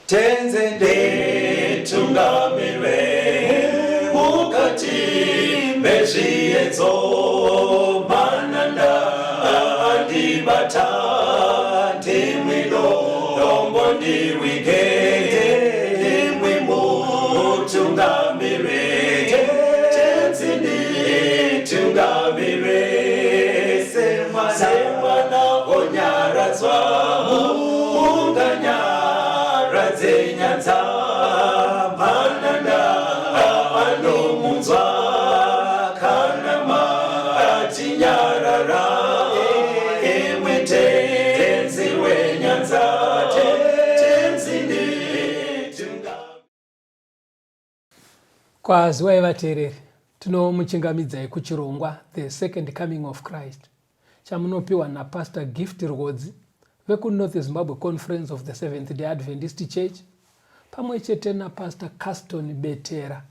tenzende tungamire mukati mezviedzo mananda andibata ndimwino dombo ndiwike ndimwi mutungamire tenzende tungamire semwana onyaradzwa unganyara nyanza mananda anomunzwa kana matinyarara emwe tenzi wenyanza tenzinde tunga. Kwaziwai vateereri, tinomuchingamidzai kuchirongwa The Second Coming of Christ chamunopiwa naPastor Gift Rhodzi veku-North Zimbabwe Conference of the Seventh-day Adventist Church pamwe chete naPastor Caston Betera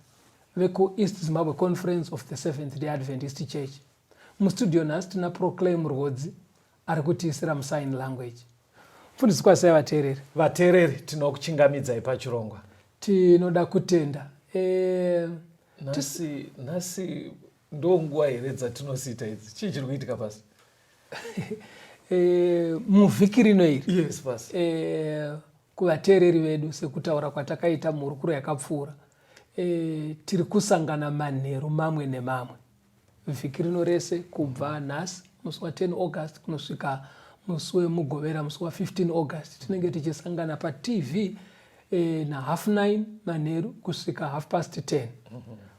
veku-East Zimbabwe Conference of the Seventh-day Adventist Church. Mustudio nhasi tina Proclaim Rhodzi ari kutiisira musign language. Mufundisi kwasai vateereri? Vateereri tinokuchingamidzai pachirongwa. Tinoda kutenda. Nhasi ndo nguva here dzatinosita idzi. Chii chiri kuitika pasi? Muvhiki rino iri. Yes, pasi. Kuvateereri vedu sekutaura kwatakaita mhurukuro yakapfuura, tiri kusangana manheru mamwe nemamwe vhiki rino rese kubva nhasi musi wa10 August kunosvika musi wemugovera musi wa15 August tinenge tichisangana paTV na 9:30 manheru kusvika 10:30.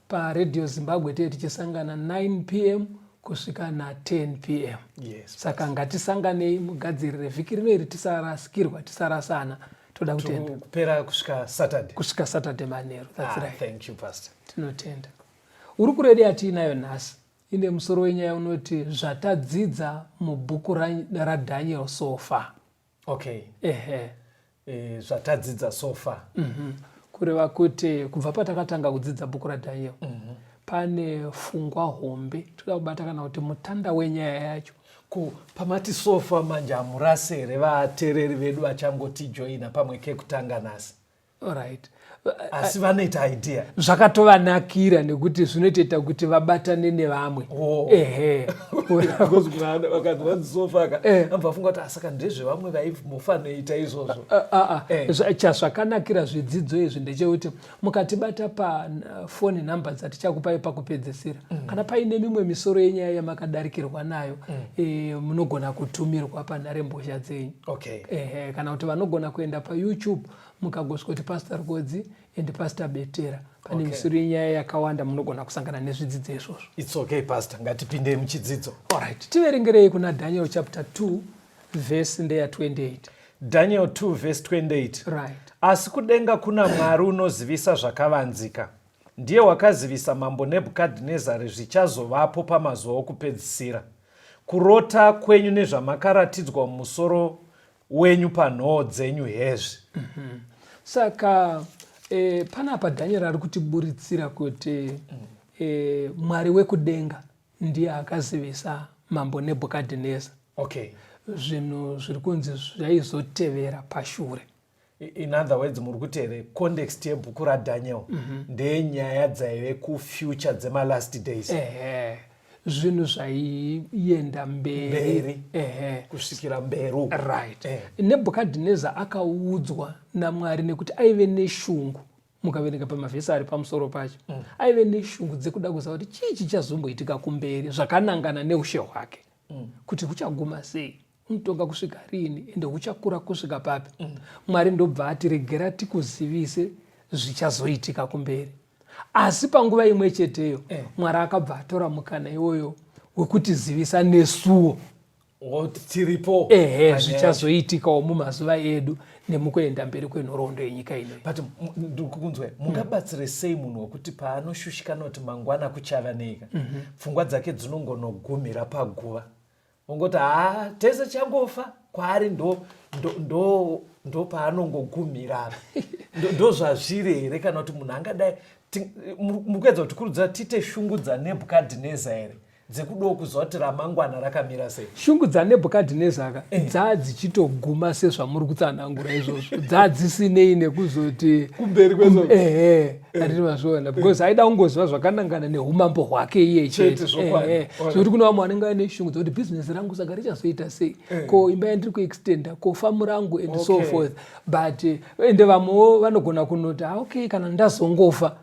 PaRadio Zimbabwe tichisangana 9 p.m. kusvika na 10 p.m. Yes, saka ngatisanganei mugadzirire vhiki rino iri tisarasikirwa tisarasana. Toda kutenda kupera kusvika Saturday manheru. That's right. Thank you, Pastor. Tinotenda. Uri kuredi atiinayo nhasi ine musoro wenyaya unoti zvatadzidza mubhuku raDaniel so far. Okay. Zvatadzidza so far. Kureva kuti kubva patakatanga kudzidza bhuku raDaniel pane fungwa hombe toda kubata kana kuti mutanda wenyaya yacho. Pamati sofa manje hamurasere vateereri vedu vachangotijoina pamwe kekutanga nhasi. Alright. Asi vanoita idea. Zvakatovanakira nekuti zvinotoita kuti vabatane nevamwe. Sofa ambva funga kuti asaka ndezvevamwe vaimofanira izvozvo. Chazvakanakira zvidzidzo izvi ndechekuti mukatibata pafoni nhamba dzatichakupai pakupedzesera kana paine mimwe misoro yenyaya yamakadarikirwa nayo munogona kutumirwa panharembozha dzenyu. Kana kuti vanogona kuenda paYouTube mukagosvika kuti Pastor Rhodzi and Pastor Betera pane misoro yenyaya yakawanda munogona kusangana nezvidzidzo izvozvo. It's okay, Pastor. Ngatipindei muchidzidzo. Alright. Tiverengerei kuna Daniel chapter 2 verse ndeya 28. Daniel 2 verse 28. Right. Asi kudenga kuna Mwari unozivisa zvakavanzika. Ndiye wakazivisa mambo Nebhukadhinezari zvichazovapo pamazuva okupedzisira. Kurota kwenyu nezvamakaratidzwa mumusoro wenyu panhoo dzenyu hezvi. Saka panapa Daniel ari kutiburitsira kuti Mwari wekudenga ndiye akazivisa mambo Nebhukadhinezari. Zvinhu zviri kunzi zvaizotevera pashure. In other words, muri kuti here context yebhuku raDaniel ndenyaya dzaive kufuture dzema-last days. Zvinhu zvaienda mberi kusvikira mberi. Right. Nebhukadhinezari akaudzwa naMwari nekuti aive neshungu. Mukaverenga pamavhesi ari pamusoro pacho aive neshungu dzekuda kuziva kuti chii chichazomboitika kumberi zvakanangana neushe hwake kuti huchaguma sei, unotonga kusvika rini ende huchakura kusvika papi. Mwari ndobva ati regera tikuzivise zvichazoitika kumberi. Asi panguva imwe cheteyo Mwari akabva atora mukana iwoyo wekutizivisa nesuwo tiripo zvichazoitikawo mumazuva edu nemukuenda mberi kwenhoroondo yenyika ino. But ndikukunzwe mungabatsire sei munhu wekuti paanoshushikana kuti mangwana kuchava neika pfungwa dzake dzinongonogumira paguva ongoti tese changofa kwaari ndo paanongogumira ndo zvazviri here kana kuti munhu angadai mukuedza kuti kurudzira tite shungu dzaNebhukadhinezari here dzekudo kuzwa kuti ramangwana rakamira sei. Shungu dzaNebhukadhinezar dzadzichitoguma sezvamuri kutsanangura izvozvo, dzadzisinei nekuzoti kumberi kwezo. Anditi mazviona, because aida kungoziva zvakanangana neumambo hwake iye chete. Zvokuti kuna vamwe vanenge vaine shungu dzokuti bhizinesi rangu saka richazoita sei, ko imba yandiri kuextenda, ko famu rangu and so forth. But ende vamwewo vanogona kunoti okay, kana ndazongofa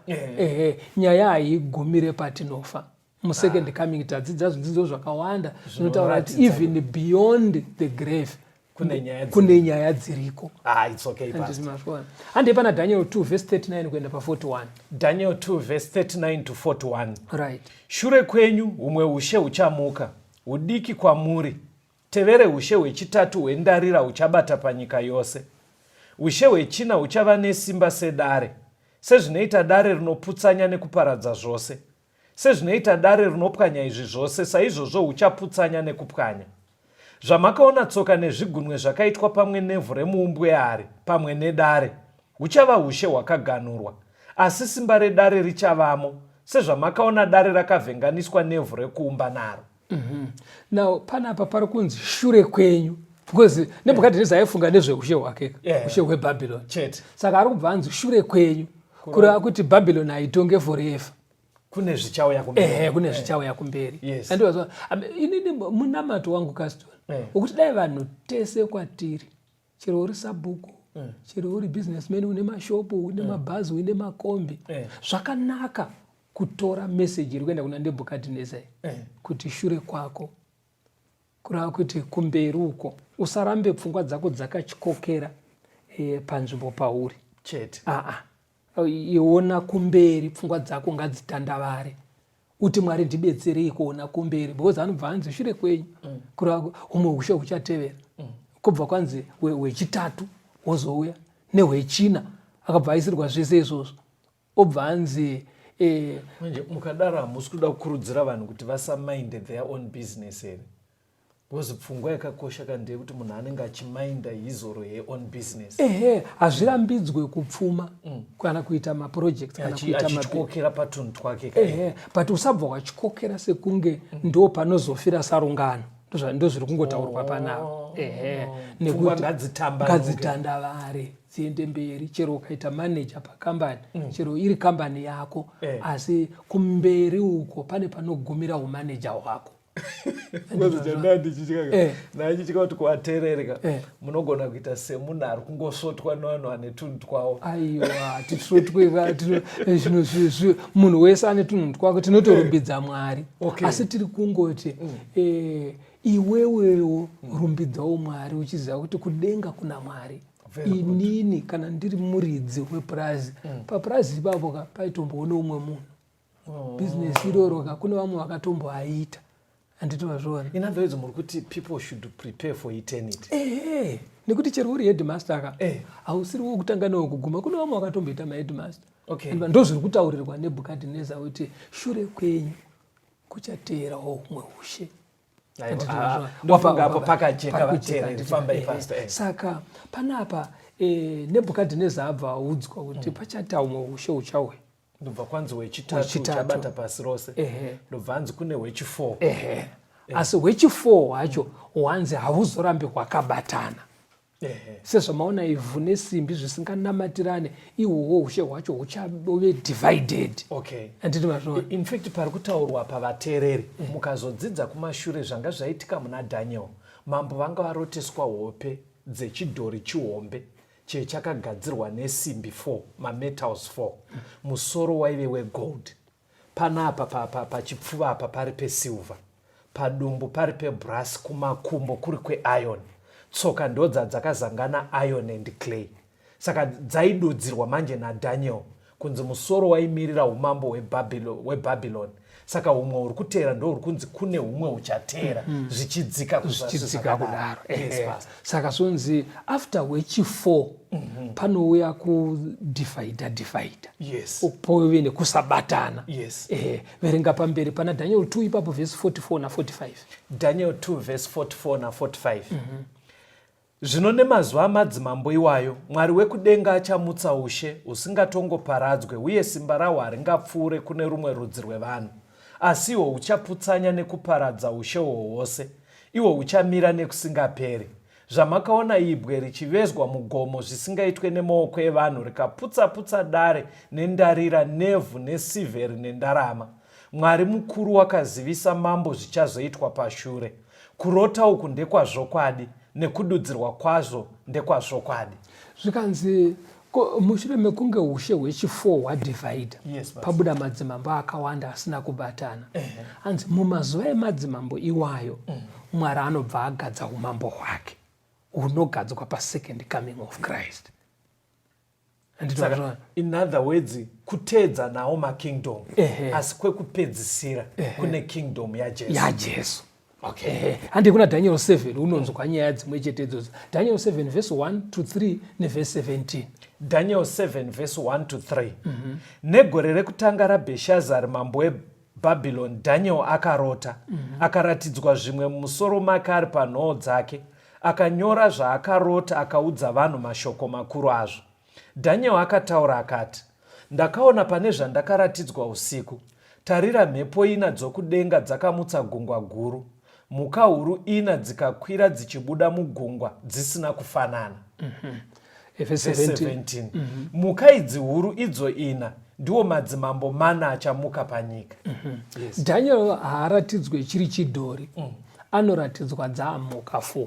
nyaya haigumire patinofa. Second coming tadzidza zvidzidzo zvakawanda zvinotaura kuti even beyond the grave kune nyaya dziriko. It's okay, Pastor. Hande pana Daniel 2 verse 39 kuenda pa 41. Daniel 2 verse 39 to 41. Right. Shure kwenyu humwe ushe huchamuka, hudiki kwamuri. Tevere ushe hwechitatu hwendarira huchabata panyika yose. Ushe hwechina huchava nesimba sedare, sezvinoita dare rinoputsanya nekuparadza zvose. Sezvinoita dare rinopwanya izvi zvose, saizvozvo huchaputsanya nekupwanya. Zvamakaona tsoka nezvigunwe zvakaitwa pamwe nevhu remuumbwe hari, pamwe nedare, huchava ushe hwakaganurwa, asi simba redare richavamo, sezvamakaona dare rakavhenganiswa nevhu rekuumba naro. Now panapa pari kunzi shure kwenyu, because Nebhukadhinezar aifunga nezveushe hwake, ushe hweBhabhironi. Saka ari kubva anzi shure kwenyu, kureva kuti Bhabhironi haitonge forever. Kune zvichauya kumberi. Kune zvichauya kumberi. Andiwazva inini munamato wangu Caston, ukuti dai vanhu tese kwatiri, chero uri sabhuku, chero uri businessman une mashopu, une mabhazi, une makombi, zvakanaka kutora message iri kuenda kuna Nebhukadhinezar kuti shure kwako, kureva kuti kumberi uko usarambe pfungwa dzako dzakatyokera panzvimbo pauri chete. Iona kumberi, pfungwa dzako ngadzitandavare, uti Mwari ndibetserei kuona kumberi, because anobva anzi shure kwenyu kureva humwe ushe huchatevera. Kubva kwanzi hwechitatu wozouya nehwechina, akabva aisirwa zvese izvozvo, obva anzi manje mukadaro hamusi kuda kukurudzira vanhu kuti vasamind their own business here, because pfungwa yakakosha kandeye kuti munhu anenge achiminda his or her own business. Hazvirambidzwe kupfuma kana kuita maprojects kana kuita achityokera patunhu twake. But usabva wachikokera sekunge ndo panozofira sarungano, ndo zviri kungotaurwa panapa. Nekuti ngadzitandavare dziende mberi, chero ukaita manager pakambani, chero iri kambani yako, asi kumberi uko pane panogumira umanager hwako. Nachichika kuti kuvateerereka munogona kuita semunhu ari kungosvotwa nevanhu vane tunhu twawo. Aiwa, tisvotwe munhu wese ane tunhu twako, tinotorumbidza Mwari, asi tiri kungoti iwewewo rumbidzawo Mwari uchiziva kuti kudenga kuna Mwari. Inini kana ndiri muridzi wepurazi, papurazi ipapo paitomboone umwe munhu, business iroro kune vamwe vakatomboaita. Anditi vazvona. In other words, muri kuti people should prepare for eternity. Nekuti chero uri headmaster hausiriwo kutanga newo kuguma, kune vamwe vakatomboita maheadmaster. Ndo zviri kutaurirwa Nebhukadhinezar kuti shure kwenyu kuchateerawo humwe ushe. Ndopangapo pakajeka vateereri, fambai pastor. Saka panapa Nebhukadhinezar abva audzwa kuti pachata humwe ushe uchauya. Ndobva kwanzi hwechitatu uchabata pasi rose. Ndobva anzi kune hwechi4. Asi hwechi4 hacho hwanzi hauzorambe hwakabatana. Sezvamaona ivhu nesimbi zvisinganamatirane, ihwohwo ushe hwacho huchave divided. Anditi mazvona. In fact pari kutaurwa pavateereri, mukazodzidza kumashure zvanga zvaitika muna Daniel, mambo vanga varoteswa hope dzechidhori chihombe chakagadzirwa nesimbi 4, mametals 4, musoro waive wegold, panapa pachipfuva apa pari pesilver, padumbu pari pebrass, kumakumbo kuri kweIron, tsoka ndo dzakazangana iron and clay. Saka dzaidudzirwa manje naDaniel kunzi musoro waimirira umambo hweBhabhironi. Saka umwe uri kuteera ndo uri kunzi kune umwe uchateera zvichidzika kudaro. Saka sonzi after hwechi4 panouya kudivhaidha. Pove nekusabatana. Verenga pamberi pana Daniel 2 ipapo verse 44 na45. Daniel 2 verse 44 na45. Zvino nemazuva amadzimambo iwayo, Mwari wekudenga achamutsa ushe usingatongoparadzwe, uye simba rahwo haringapfuure kune rumwe rudzi rwevanhu. asi iwo huchaputsanya nekuparadza ushe hwose, iwo huchamira nekusingaperi. Zvamakaona ibwe richivezwa mugomo zvisingaitwe nemaoko evanhu, rikaputsa-putsa dare nendarira, nevhu nesivheri nendarama. Mwari mukuru wakazivisa mambo zvichazoitwa pashure. Kurota uku ndekwazvokwadi, nekududzirwa kwazvo ndekwazvokwadi. Zvikanzi mushure mekunge ushe hwechi4 hwadivhaidha, pabuda madzimambo akawanda asina kubatana. Hanzi mumazuva emadzimambo iwayo Mwari anobva agadza umambo hwake hunogadzwa pasecond coming of Christ. In other words, kutedza nawo makingdom, asi kwekupedzisira kune kingdom yaJesu. Okay. Handi kuna Daniel 7 unonzwa nyaya dzimwe chetedzo. Daniel 7 verse 1 to 3 neverse 17. Daniel 7 verse 1 to 3. Negore rekutanga raBheshazari mambo weBhabhironi, Daniel akarota, akaratidzwa zvimwe mumusoro make ari panhoo dzake, akanyora zvaakarota, akaudza vanhu mashoko makuru azvo. Daniel akataura akati, ndakaona pane zvandakaratidzwa usiku. Tarira, mhepo 4 dzokudenga dzakamutsa gungwa guru. Mhuka huru 4 dzikakwira dzichibuda mugungwa dzisina kufanana. Verse 17. Mhuka idzi huru idzo 4 ndiwo madzimambo 4 achamuka panyika. Daniel haaratidzwe chiri chidhori, anoratidzwa dzaamhuka 4.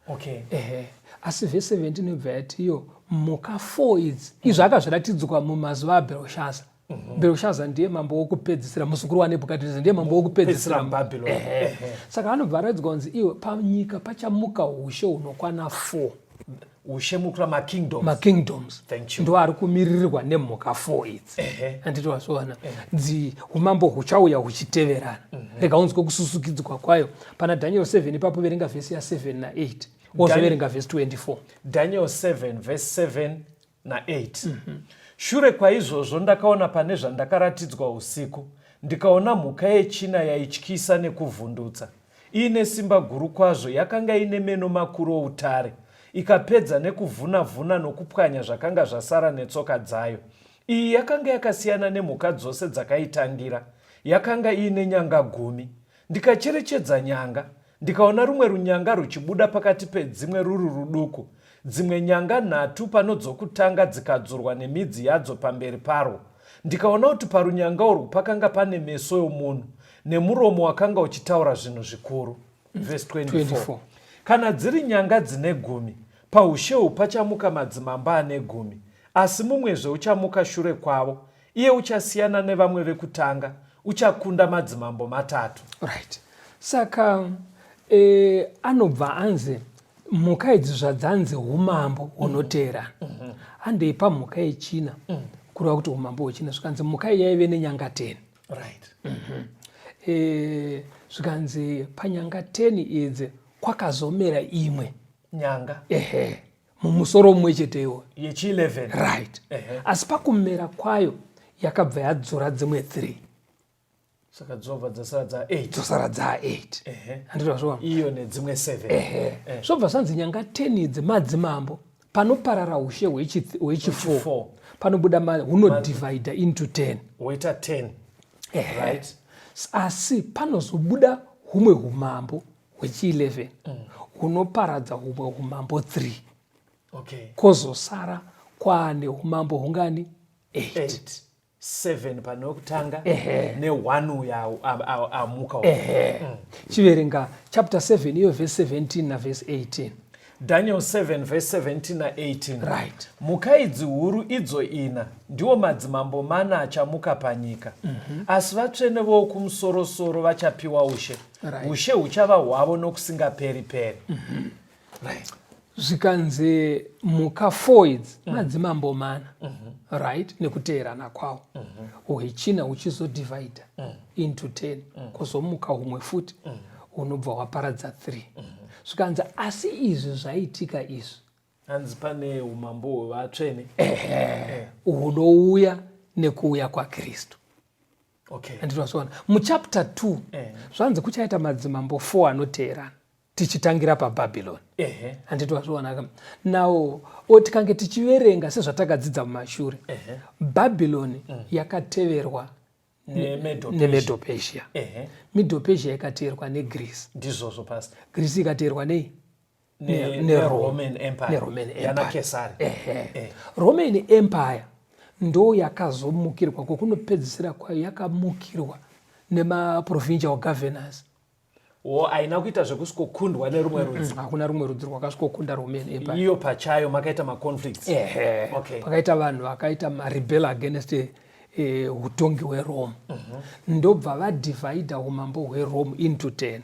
Okay. Asi verse 17 ibva yati iyo mhuka 4 idzi izvo akazviratidzwa mumazuva aBherushaza. Bherushaza ndiye mambo wokupedzisira, muzukuru waNebhukadhineza ndiye mambo wokupedzisira muBhabhironi. Saka anobva aratidzwa kunzi iwe panyika pachamuka ushe hunokwana 4. Ushe mukura makingdoms ndo ari kumiririrwa nemhuka 4 idzi. Handiti wazviona umambo huchauya huchiteverana. Rega unzwe kususukidzwa kwayo. Pana Daniel 7 ipapo verenga vhesi ya7 na8 wozoverenga vhesi 24. Daniel 7 verse 7 na8. Shure kwaizvozvo ndakaona pane zvandakaratidzwa usiku, ndikaona mhuka yechina yaityisa nekuvhundutsa. Iine simba guru kwazvo, yakanga ine meno makuru outare, ikapedza nekuvhuna-vhuna nokupwanya zvakanga zvasara netsoka dzayo. Iyi yakanga yakasiyana nemhuka dzose dzakaitangira, yakanga iine nyanga 10. Ndikacherechedza nyanga, ndikaona rumwe runyanga ruchibuda pakati pedzimwe ruri ruduku. Dzimwe nyanga 3 pano dzokutanga dzikadzurwa nemidzi yadzo pamberi parwo. Ndikaona kuti parunyanga urwu pakanga pane meso omunhu nemuromo wakanga uchitaura zvinhu zvikuru. Verse 24. Kana dziri nyanga dzine 10, paushe uhu pachamuka madzimambo ane 10, asi mumwezve uchamuka shure kwavo. Iye uchasiyana nevamwe vekutanga, uchakunda madzimambo 3. Right. Saka anobva anze mhuka idzi zvadzanzi umambo hunoteerana. Handei pamhuka yechina kureva kuti umambo hwechina, zvikanzi mhuka iyi yaive nenyanga 10. Right. Zvikanzi panyanga 10 idzi kwakazomera imwe nyanga mumusoro mumwe chetewo yechi11. Right. Asi pakumera kwayo yakabva yadzora dzimwe 3. Saka dzobva dzasara dza8. Dzosara dza8. Handiti wazviona? Iyo nedzimwe 7. Zvobva zvanzi nyanga 10 idzi madzimambo panoparara ushe hwechi4 panobuda hunodivhaidha into 10. Woita 10. Right. Asi panozobuda humwe umambo hwechi11 hunoparadza humwe umambo 3. Okay. Kozosara kwaane umambo hungani 8. 7 panokutanga ne1 uya amuka. Chiverenga chapter 7 iyo verse 17 na verse 18. Daniel 7 verse 17 na 18. Right. Mhuka idzi huru idzo 4 ndiwo madzimambo 4 achamuka panyika. Asi vatsvene vokumusoro-soro vachapiwa ushe. Right. Ushe huchava hwavo nokusingaperi-peri. Right. Zvikanzi mhuka 4 idzi madzimambo 4. Right, nekuteerana kwawo. Hwechina huchizodivhaidha into 10. Kozomuka humwe futi hunobva hwaparadza 3. Zvikanzi asi izvi zvaitika izvi, hanzi pane umambo hwevatsvene hunouya nekuuya kwaKristu. Okay. Anditwazviona muchapter 2 zvanzi kuchaita madzimambo 4 anoteerana tichitangira paBhabhironi. Handitwazviona nawo tikange tichiverenga sezvatakadzidza mumashure, Bhabhironi yakateverwa nemedo Persia. Middle Persia ikateerwa neGreece. Ndizvozvo pastor. Greece ikateerwa nei? Roman Empire. Yana Kesari. Roman Empire ndo yakazomukirwa kwokunopedzisira kwayo yakamukirwa nemaprovincial governors. Haina kuita zvekusvikokundwa nerumwe rudzi. Hakuna rumwe rudzi rwakasvikokunda Roman Empire. Iyo pachayo makaita maconflicts. Pakaita vanhu vakaita marebel against utongi hweRome. Ndobva vadivhaidha umambo hweRome into 10.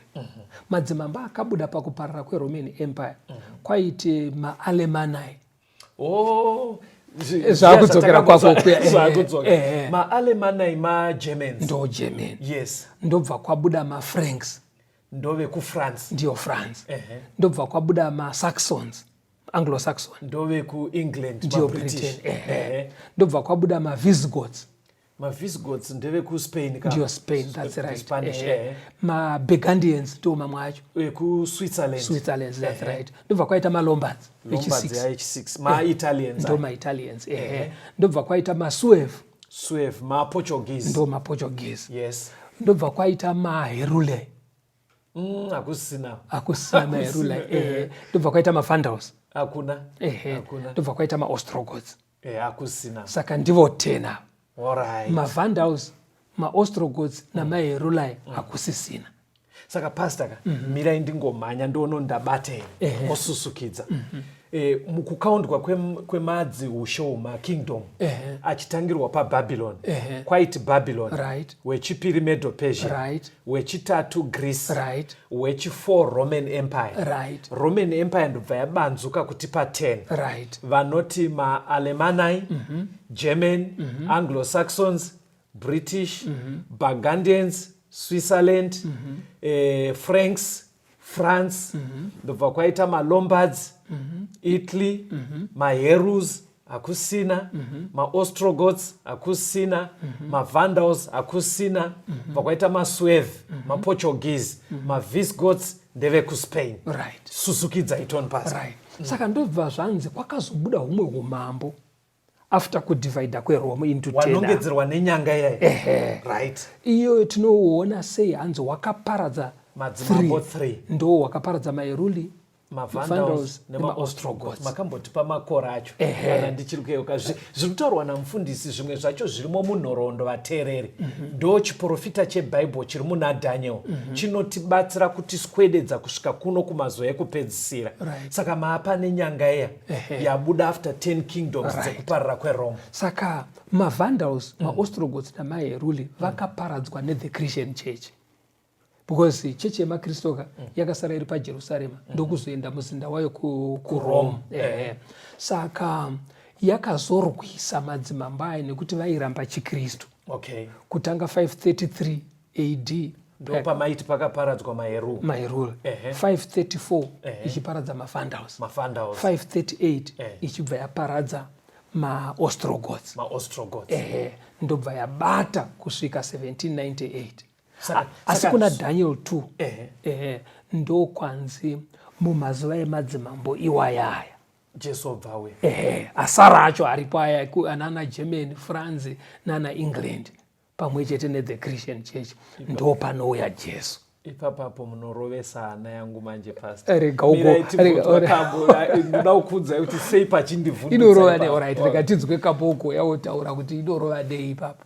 Madzimambo akabuda pakuparara kweRoman Empire kwaite maAlemanai. Zvakudzokera kwako kuya. maAlemanai maGermans. Ndo German. Yes. Ndobva kwabuda maFranks. Ndove kuFrance. Ndiyo France. Ndobva kwabuda maSaxons. Anglo-Saxon. Ndove kuEngland. Ndiyo Britain. Ndobva kwabuda maVisigoths. maVisigoths ndeve kuSpain. Ndiyo Spain, that's right. Spanish. maBurgundians ndo mamwe acho. kuSwitzerland. Switzerland, that's right. Ndobva kwaita maLombards. H6. maItalians. Ndo maItalians. Ndobva kwaita maSuev. maPortuguese. Ndo maPortuguese. Yes. Ndobva kwaita maHerule. Hakusina maHerule. Ndobva kwaita maVandals. Hakuna. Ndobva kwaita maOstrogoths. Hakusina. Saka ndivo 10. Alright. maVandals, maOstrogoths namaHerule hakusisina. Saka pastor mirai ndingomhanya ndono ndabata osusukidza. Mukukaundwa kwemadzi usho makingdom achitangirwa paBabylon. Kwaiti Babylon. Right. Wechipiri Medo Persia. Right. Wechitatu Greece. Right. Wechi4 Roman Empire. Right. Roman Empire ndobva yabanzuka kuti pa10. Right. Vanoti maAlemanai, German, Anglo-Saxons, British, Burgundians, Switzerland, Franks, France, ndobva kwaita maLombards, Italy, maHerus hakusina, maOstrogoths hakusina, maVandals hakusina, ndobva kwaita maSuev, maPortuguese, maVisigoths ndeve kuSpain. Right. Susukidza itoni pastor. Right. Saka ndobva zvanzi kwakazobuda humwe umambo after kudivhaidha kweRome into 10. Wanongedzerwa nenyanga iyayi. Right. Iyo tinoona sei hanzi wakaparadza madzimambo 3. ndo wakaparadza maHeruli, maVandals nemaOstrogoths. Makamboti pamakora acho kana ndichiri kueuka zviri kutaurwa namufundisi zvimwe zvacho zvirimo munhoroondo vateereri. Ndo chiprofita chebhaibheri chiri muna Daniel chinotibatsira kutiswededza kusvika kuno kumazuva ekupedzisira. Saka maapa nenyanga iya yabuda after 10 kingdoms dzekuparara kweRome. Saka maVandals, maOstrogoths namaHeruli vakaparadzwa nethe Christian church. Because chechi yemakristoka yakasara iri paJerusarema ndokuzoenda muzinda wayo kuRome. Saka yakazorwisa madzimambo aya nekuti vairamba chiKristu. Kutanga 533 AD ndo pamaiti pakaparadzwa maHerule. 534 ichiparadza maVandals. 538 ichibva yaparadza maOstrogoths. Ndobva yabata kusvika 1798. Asi kuna Daniel 2 ndo kwanzi mumazuva emadzimambo iwayaya Jesu obvawe. Asara acho aripo aya anana German, France nana England pamwe chete nethe Christian church ndo panouya Jesu. Ipapapo munorovesa ana yangu manje pastor. Ndoda kukudza kuti sei pachindivhundutsa. Inorova nei, alright, rega tinzwe kapoko yautaura kuti inorova nei ipapo.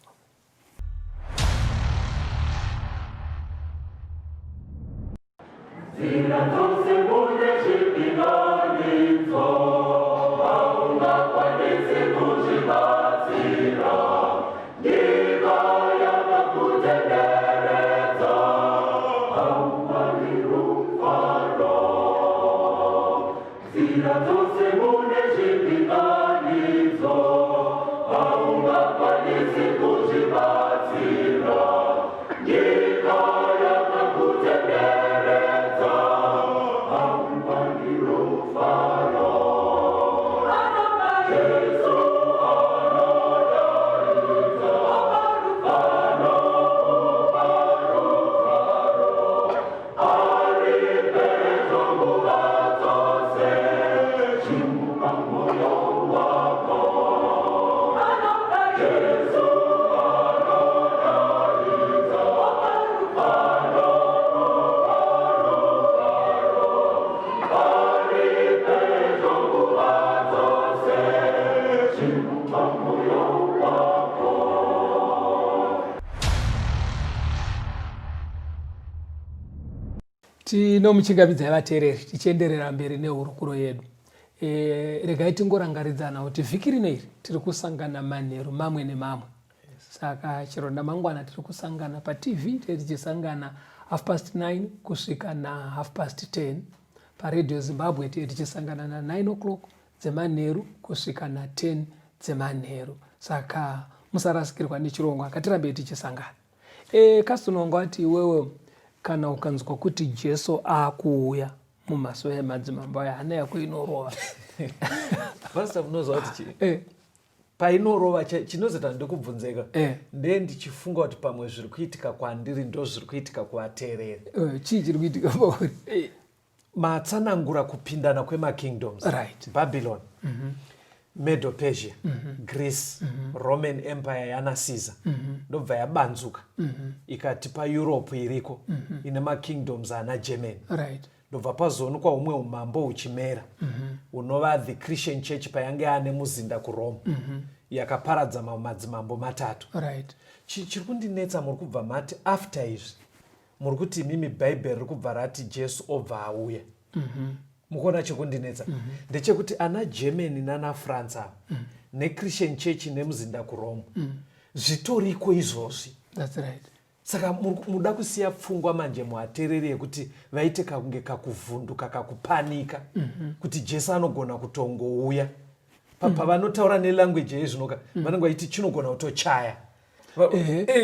Tinomuchingamidzai vateereri tichienderera mberi nehurukuro yedu. Regai tingorangaridzana kuti vhiki rino iri tiri kusangana manheru mamwe nemamwe. Saka chero ndamangwana tiri kusangana paTV tichisangana 9:30 kusvika na 10:30. PaRadio Zimbabwe tichisangana na 9 o'clock dzemanheru kusvika na 10 dzemanheru. Saka musarasikirwa nechirongwa katirambe tichisangana. Kastononga wati iwewe kana ukanzwa kuti Jesu akuuya mumaso emadzimambo aya hana yako inorova. Pastor munozwa kuti painorova chinozota ndikubvunzeka ndiye ndichifunga kuti pamwe zviri kuitika kwandiri ndo zviri kuitika kuvateereri. Chii chiri kuitika pauri? Matsanangura kupindana kwemakingdoms, right. Babylon, Medo Persia, Greece, Roman Empire yana Caesar, ndobva yabanzuka ikati paEurope iriko ine makingdoms ana German, right. ndobva pazoonekwa umwe umambo uchimera unova the Christian Church payange ane muzinda kuRome yakaparadza madzimambo matatu, right. chiri kundinetsa muri kubva mati after izvi muri kuti mimi Bible riri kubva rati Jesu obva auya. Mukuona chekundinetsa ndechekuti ana German nana France ava neChristian Church nemuzinda kuRome zvitoriko izvozvi. That's right. Saka muda kusiya pfungwa manje muateereri yekuti vaite kakunge kakuvhunduka kakupanika kuti Jesu anogona kutongouya. Pavanotaura nelanguage yezvinoka vanenge vaiti chinogona kutochaya.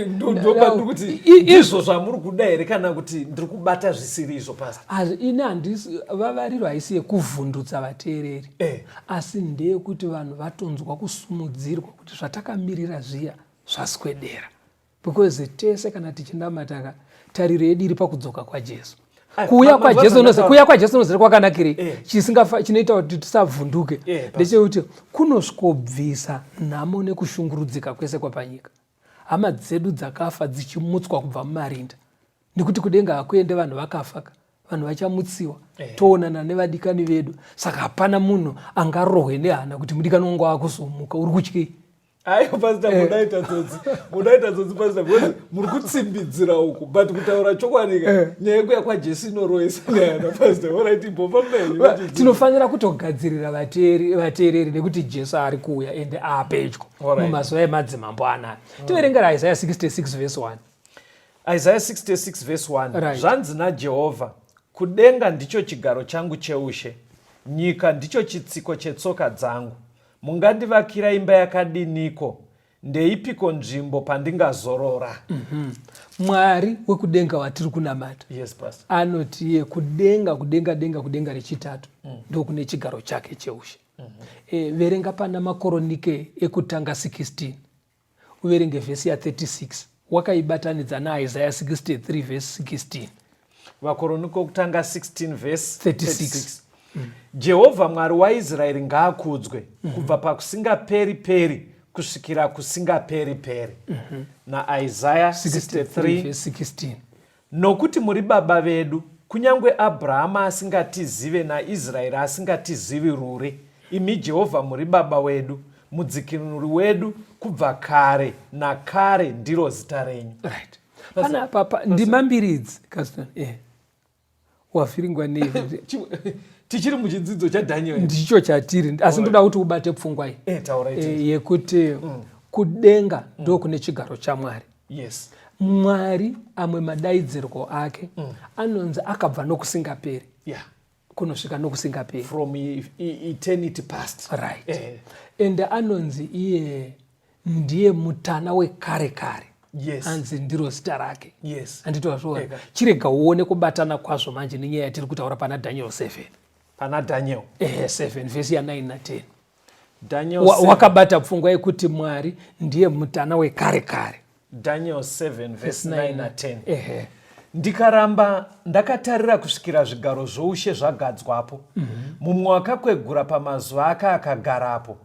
Ndopandi kuti izvo zvamuri kuda here kana kuti ndiri kubata zvisiri izvo pasi? Ine handisi vavariro haisi yekuvhundutsa vateereri, asi ndeyekuti vanhu vatonzwa kusumudzirwa kuti zvatakamirira zviya zvaswedera. Because tese kana tichinamata tariro yedu iri pakudzoka kwaJesu. Kuuya kwaJesu unoziva kwakanakirei, chinoita kuti tisavhunduke ndechekuti kunosvikobvisa nhamo nekushungurudzika kwese kwapanyika. Hama dzedu dzakafa dzichimutswa kubva mumarinda, nekuti kudenga hakuende vanhu vakafa, vanhu vachamutsiwa, toonana nevadikani vedu. Saka hapana munhu angarohwe nehana kuti mudikani wangu wakuzomuka, uri kutyei? Aiyo pastor, mudaita dzodzi pastor, because muri kutsimbidzira uku, but kutaura chokwadi nyaya yekuya kwaJesu inorohesa nehana pastor. Alright, imbopa mnei. Tinofanira kutogadzirira vateereri nekuti Jesu ari kuuya ende apedyo mumaso emadzimambo anaya. Tiverengera Isaiah 66 verse 1. Isaiah 66 verse 1. Right. Zvanzi naJehovha, kudenga ndicho chigaro changu cheushe, nyika ndicho chitsiko chetsoka dzangu. Mungandivakira imba yakadiniko? Ndeipiko nzvimbo pandingazorora? Mwari wekudenga watiri kunamata. Yes, pastor. Anoti kudenga rechitatu ndo kune chigaro chake cheushe. Verenga pana makoronike ekutanga 16. Uverenge vhesi ya 36. Wakaibatanidza na Isaiah 63 verse 16. Makoronike ekutanga 16 verse 36. Jehovha Mwari waIsraeri ngaakudzwe kubva pakusingaperi-peri kusvikira kusingaperi-peri. Na Isaiah 63 verse 16. Nokuti muri baba vedu, kunyange Abrahama asingatizive naIsraeri asingatizivi rure, imi Jehovha muri baba wedu, mudzikinuri wedu kubva kare nakare ndiro zita renyu. Right. Pana papa ndimambiridzi kaston. Wavhiringwa nei? Tichiri muchidzidzo chaDaniel. Ndicho chatiri, asi ndoda kuti ubate pfungwa iyi. Yekuti kudenga ndo kune chigaro chaMwari. Yes. Mwari amwe madaidzirwo ake anonzi akabva nokusingaperi. Yeah. Kunosvika nokusingaperi. From eternity past. Right. Ende anonzi iye ndiye mutana wekare kare. Yes. Anzi ndiro zita rake. Yes. Anditozvona. Chirega uone kubatana kwazvo manje nenyaya yatiri kutaura pana Daniel 7. Pana Daniel 7 verse ya 9 na 10. Daniel 7. Wakabata pfungwa yekuti Mwari ndiye mutana wekare kare. Daniel 7 verse 9 na 10. Ndikaramba ndakatarira kusvikira zvigaro zvoushe zvagadzwapo. Mumwe wakakwegura pamazuva ake akagarapo.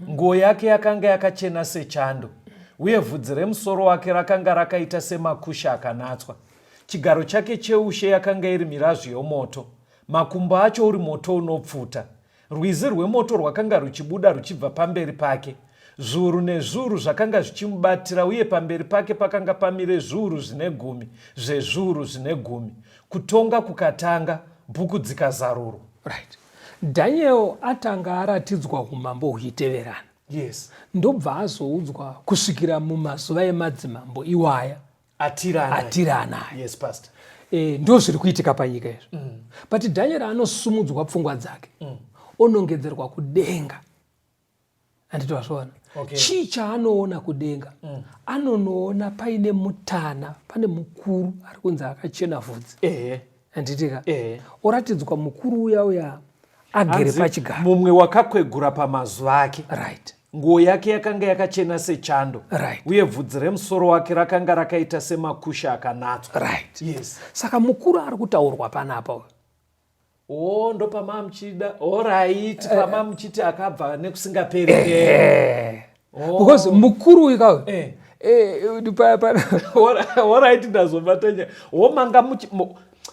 Nguo yake yakanga yakachena sechando, uye vhudzi remusoro wake rakanga rakaita semakusha akanatswa. Chigaro chake cheushe yakanga iri mirazvo yomoto, makumbo acho uri moto unopfuta. Rwizi rwemoto rwakanga ruchibuda ruchibva pamberi pake. zviuru nezviuru zvakanga zvichimubatira, uye pamberi pake pakanga pamire zviuru zvine 10 zvezviuru zvine 10. Kutonga kukatanga, bhuku dzikazarurwa. Right. Daniel atanga aratidzwa umambo huchiteverana. Yes. Ndobva azoudzwa kusvikira mumazuva emadzimambo iwaya atirana. Yes, pastor. Ndo zviri kuitika panyika izvo. But Daniel anosumudzwa pfungwa dzake, onongedzerwa kudenga. Anditi wazviona? Okay. Chii chaanoona kudenga? Anonoona paine mutana, pane mukuru ari kunzi akachena vhudzi. Anditika? Oratidzwa mukuru uya agere pachigaro. Mumwe wakakwegura pamazuva ake. Right. Nguo yake yakanga yakachena sechando. Right. Uye bvudzi remusoro wake rakanga rakaita semakusha akanatswa. Right. Yes. Saka mukuru ari kutaurwa panapa. Ndo pamamuchida. Alright, pamamuchiti akabva nekusingaperi. Because mukuru uyu alright, ndazobatanya. Womanga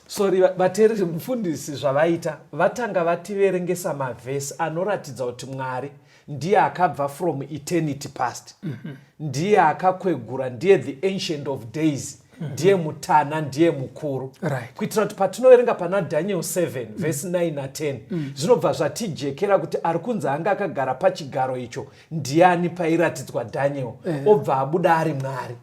sorry, vateereri, mufundisi zvavaita vatanga vativerengesa mavhesi anoratidza kuti Mwari ndiye akabva from eternity past. Ndiye akakwegura, ndiye the ancient of days. Ndiye mutana, ndiye mukuru. Right. Kuitira kuti patinoverenga pana Daniel 7 verse 9 na 10 zvinobva zvatijekera kuti ari kunzi anga akagara pachigaro icho ndiani pairatidzwa Daniel, obva abuda ari Mwari.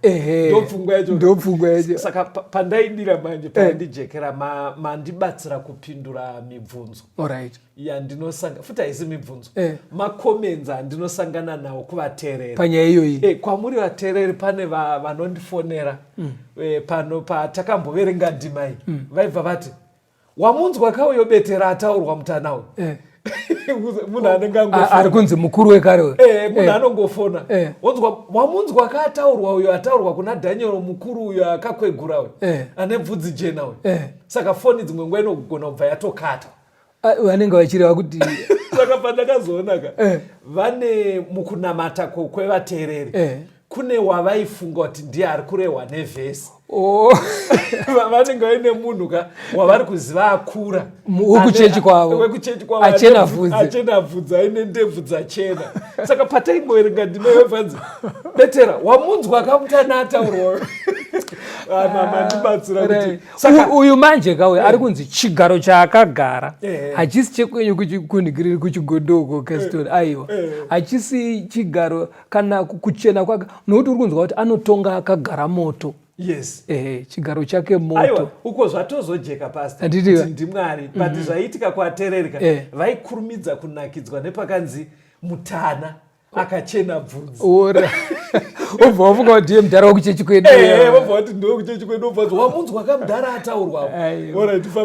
Ndopfungwa yacho. Saka pandaidira manje pandijekera mandibatsira kupindura mibvunzo. Alright. Yandinosanga futa haisi mibvunzo. Makomenza andinosangana nawo kuvateereri. Panyaya iyoyi. Kwamuri vateereri pane vanondifonera. Pano patakamboverenga ndima iyi vaibva vati wamunzwa kauyo betera ataurwa mutana uyu. Munhu anenge angofona ari kunzi mukuru wekare uyu. Munhu anongofona wamunzwa kaataurwa uyo ataurwa kuna Daniel, mukuru uyo akakwegura uyu ane bvudzi jena uyu. Saka foni dzimwe nguva inogona kubva yatokata. Vanenge vachireva kuti saka pandakazoonaka vane mukunamata kwevateereri kune wavaifunga kuti ndiye ari kurehwa nevhesi. Vanenge vaine munhu wavari kuziva akura wekuchechi kwavo achena vhudzi aine ndebvu dzachena. Saka pataimboverenga ndima yobvanzi betera wamunzwa kamutana ataurwa mandibatsira kuti uyu manje kauye ari kunzi chigaro chaakagara hachisi chekwenyu kuchikunhikiriri kuchigodoko kastori. Aiwa, hachisi chigaro kana kuchena kwake, nokuti uri kunzwa kuti anotonga akagara moto. Yes. Chigaro chake moto. Aiwa, uko zvatozojeka pastor kuti ndiMwari. But zvaitika kuateererika vaikurumidza kunakidzwa nepakanzi mutana akachena bvudzi. Obva wafunga kuti ndiye mudhara wekuchechi kwedu. Obva wati ndiwe kuchechi kwedu, obva wamunzwa kamudhara ataurwa.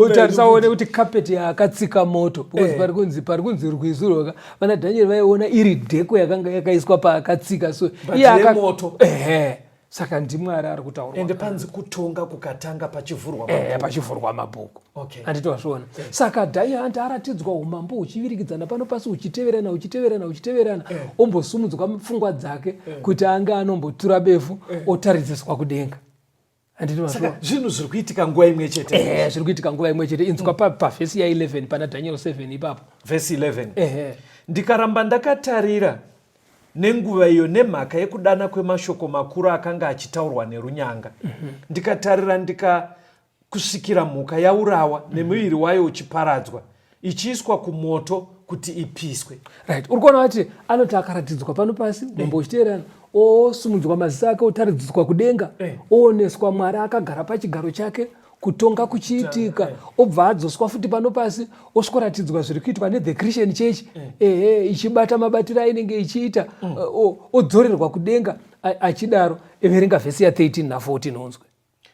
Utarisaone kuti kapeti yakatsika moto. Because pari kunzi rwizi rwaka vana Daniel vaiona iri dheko yakanga yakaiswa paakatsika, so iye moto. Saka ndiMwari ari kutaurwa. Ende panzi kutonga kukatanga pachivhurwa mabhuku. Anditi wazviona. Saka Daniel anti aratidzwa umambo huchivirikidzana pano pasi huchiteverana. Ombosumudzwa pfungwa dzake kuti anga anombotura befu otaridziswa kudenga. Anditi wazviona. Saka zvinhu zviri kuitika nguva imwe chete. Zviri kuitika nguva imwe chete. Inzwa pavhesi ya11 pana Daniel 7 ipapo. Vhesi 11. Ndikaramba ndakatarira nenguva iyo nemhaka yekudana kwemashoko makuru akanga achitaurwa nerunyanga. Ndikatarira kusvikira mhuka yaurawa nemuviri wayo uchiparadzwa ichiiswa kumoto kuti ipiswe. Right. Uri kuona kuti anoti akaratidzwa pano pasi mambo uchiteerana, osumudzwa maziso ake otaridziswa kudenga, ooneswa Mwari akagara pachigaro chake, kutonga kuchiitika, obva adzoswa futi pano pasi oskoratidzwa zviri kuitwa neThe Christian Church ichibata mabatiro ainenge ichiita, odzorerwa kudenga achidaro. Everenga vhesi ya13 na14 onzwe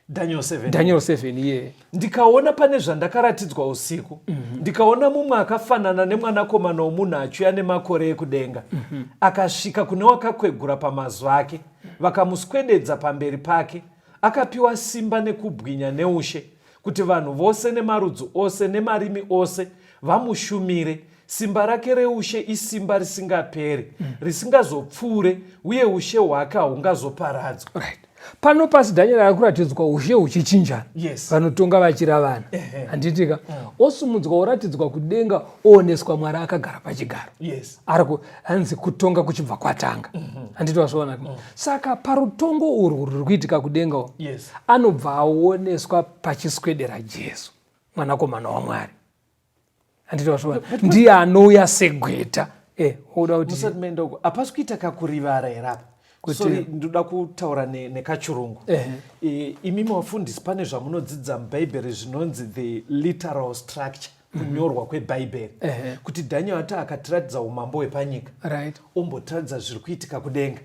Daniel 7 ndikaona pane zvandakaratidzwa usiku. Ndikaona mumwe akafanana nemwanakomana womunhu achiuya nemakore ekudenga. Akasvika kune wakakwegura pamazuva ake, vakamuswededza pamberi pake. Akapiwa simba nekubwinya neushe kuti vanhu vose nemarudzi ose nemarimi ose vamushumire. Simba rake reushe isimba risingaperi, risingazopfuure, uye ushe hwake hahungazoparadzwa. Right. Pano pasi Daniel arikuratidzwa ushe huchichinjana. Yes. Vanotonga vachira vana. Handitika. Osumudzwa oratidzwa kudenga ooneswa Mwari akagara pachigaro. Yes. Hanzi kutonga kuchibva kwatanga. Handiti wasvona. Saka parutongo urwu ruri kuitika kudenga yes. Anobva aoneswa pachiswedera Jesu, mwanakomana waMwari. Handiti wasvona. Ndiye anouya segweta. Oda kuti musati mendoko hapasi kuita kakurivara here apa. Sorry, ndoda kutaura nekachirungu. Imi mavafundisi pane zvamunodzidza mubhaibheri zvinonzi the literal structure, kunyorwa kwebhaibheri. Kuti Daniel ati akatiratidza umambo hwepanyika, ombotiratidza zviri kuitika kudenga,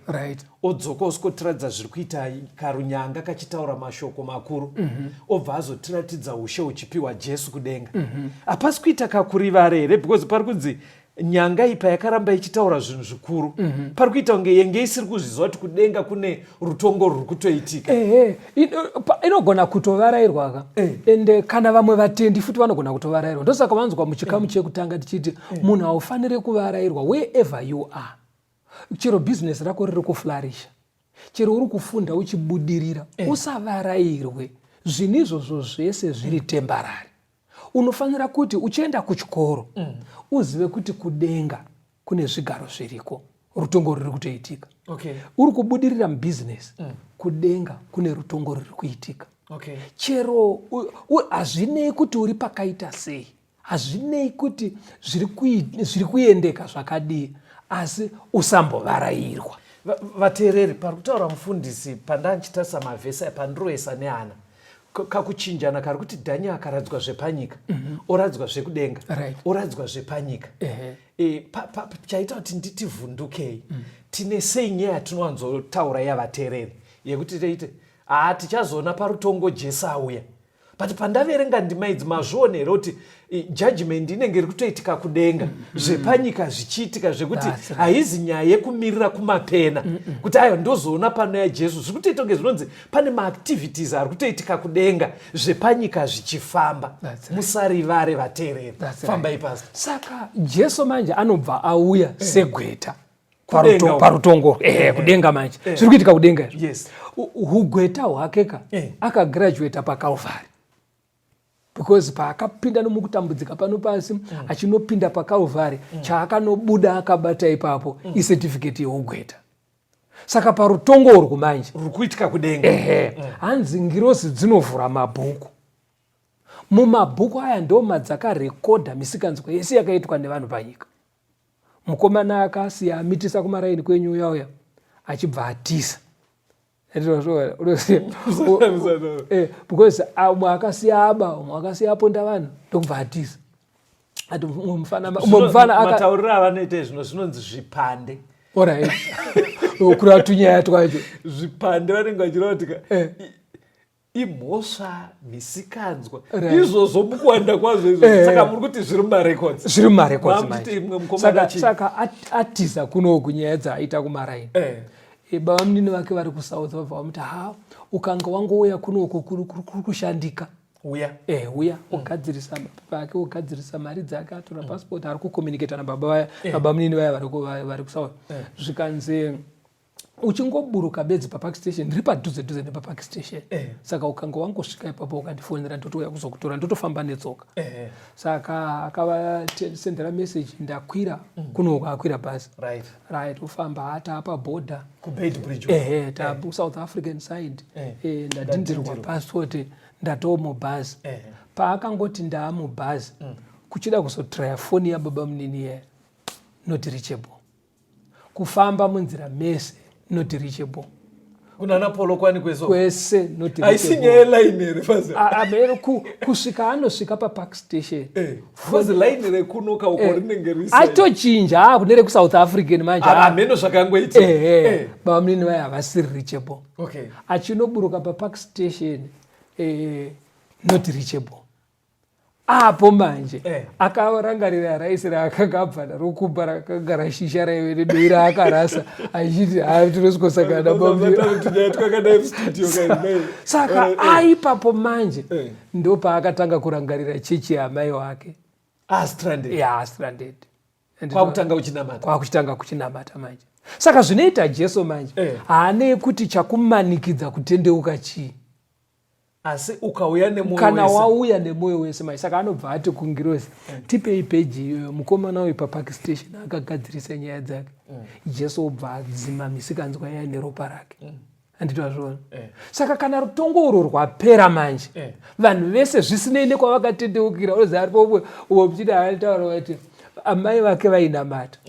odzoka osikotiratidza zviri kuita karunyanga kachitaura mashoko makuru, obva azotiratidza ushe huchipiwa Jesu kudenga. Hapasi kuita kakurivara here, because pari kunzi nyanga ipa yakaramba ichitaura zvinhu zvikuru. Pari kuita kunge yenge isiri kuzvizwa kuti kudenga kune rutongo ruri kutoitika. Inogona kutovarairwa ka. Ende kana vamwe vatendi futi vanogona kutovarairwa. Ndosaka vanzwa muchikamu chekutanga tichiti munhu haufaniri kuvarairwa wherever you are. Chero business rako riri kuflourisha, chero uri kufunda uchibudirira, usavarairwe. Zvinhu izvozvo zvese zviri temporary. Unofanira kuti uchienda kuchikoro uzive kuti kudenga kune zvigaro zviriko, rutongo ruri kutoitika. Uri kubudirira mubusiness, kudenga kune rutongo ruri kuitika. Chero hazvinei kuti uri pakaita sei, hazvinei kuti zviri kuendeka zvakadii, asi usambovarairwa. Vateereri, pari kutaura mufundisi pandandichitarisa mavhesi pandiroesa nehana kakuchinjana kari kuti Daniel akaradzwa zvepanyika, oradzwa zvekudenga, oradzwa zvepanyika. Chaita kuti nditi vhundukei, tine sei nyaya yatinowanzotaura yavateereri yekuti teiti tichazoona parutongo Jesu auya. But pandaverenga ndima idzi mazvionera kuti judgment inenge iri kutoitika kudenga, zvepanyika zvichiitika, zvekuti haizi nyaya yekumirira kumapena kuti ayo ndozoona panouya Jesu. Zviri kutoita kunge zvinonzi pane maactivities ari kutoitika kudenga, zvepanyika zvichifamba. Musarivare vateereri, fambai pasi. Saka Jesu manje anobva auya segweta parutongo kudenga manje. Zviri kuitika kudenga izvo. Hugweta hwake akagraduata paKalvari. Because paakapinda nomukutambudzika pano pasi, achinopinda paKalvari, chaakanobuda akabata ipapo icertificate yeugweta. Saka parutongo urwu manje ruri kuitika kudenga. Hanzi ngirozi dzinovhura mabhuku. Mumabhuku aya ndo madzakarekodha misikanzwa yese yakaitwa nevanhu panyika. Mukomana akasiya amitisa kumaraini kwenyu yauya achibva atisa. Because umwe akasiya aba, umwe akasiya aponda vanhu ndokubva atisa. Ati mufana mataurira avanoita zvino zvinonzi zvipande. Alright. Kuratunyaya twacho zvipande vanenge vachirautika imhosva, misikanzwa, izvozvo mukuwanda kwazvo izvo. Saka muri kuti zviri mumarecords. Zviri mumarecords manje. Saka atiza kunoku nyaya dzaaita kumaraini. Baba munini vake vari kuSouth vabva vamuti ukanga wangouya kunoku kuri kushandika. Uya ogadzirisa mapepa ake, ogadzirisa mari dzake, atora passport, ari kucommunicata nababa munini vaya vari kuSouth. Zvikanzi uchingoburuka bedzi papark station, ndiri padhuze nepapark station. Saka ukanga wangosvika ipapo ukandifonera ndotouya kuzokutora, ndotofamba netsoka. Saka akavasendera message, ndakwira kunoku, akwira bhazi. Right, ufamba hata apa border kuBeit Bridge. Tabu South African side. Ndadindirwa passport, ndatomubhazi. Paakangoti ndaamubhazi, kuchida kuzotraya foni yababa munini ye, not reachable. Kufamba munzira mese, not reachable. Kunana polo kwani kwese not reachable. Aisi nyaya line here fazi. Kusvika anosvika papark station. Fazi line rekunoka uko rinenge risa. Atochinja kunere kuSouth African manje. Ameno zvakangoita. Baba munini vaya havasiri reachable. Achinoburuka papark station, not reachable. Apo manje akarangarira raisi raakanga abva naro kumba rakagara shisha raive doi raakarasa achiti tinosvikosakana saka aipapo manje ndo paakatanga kurangarira chechi yamai wake stranded. Stranded. kwakutanga kuchinamata manje. Saka zvinoita Jesu manje haane kuti chakumanikidza kutendeuka chii, asi ukauya nemoyo kana wauya nemoyo wese manje. Saka anobva ati kungirozi tipei peji iyoyo mukomana uyu papark station akagadzirisa nyaya dzake. Jesu obva adzima misikanzwa iya neropa rake. Anditwazvona. Saka kana rutongo urwo rwapera manje, vanhu vese zvisinei nekwavakatendeukira unoziva aripo uwo muchiti akataura kuti amai vake vainamata.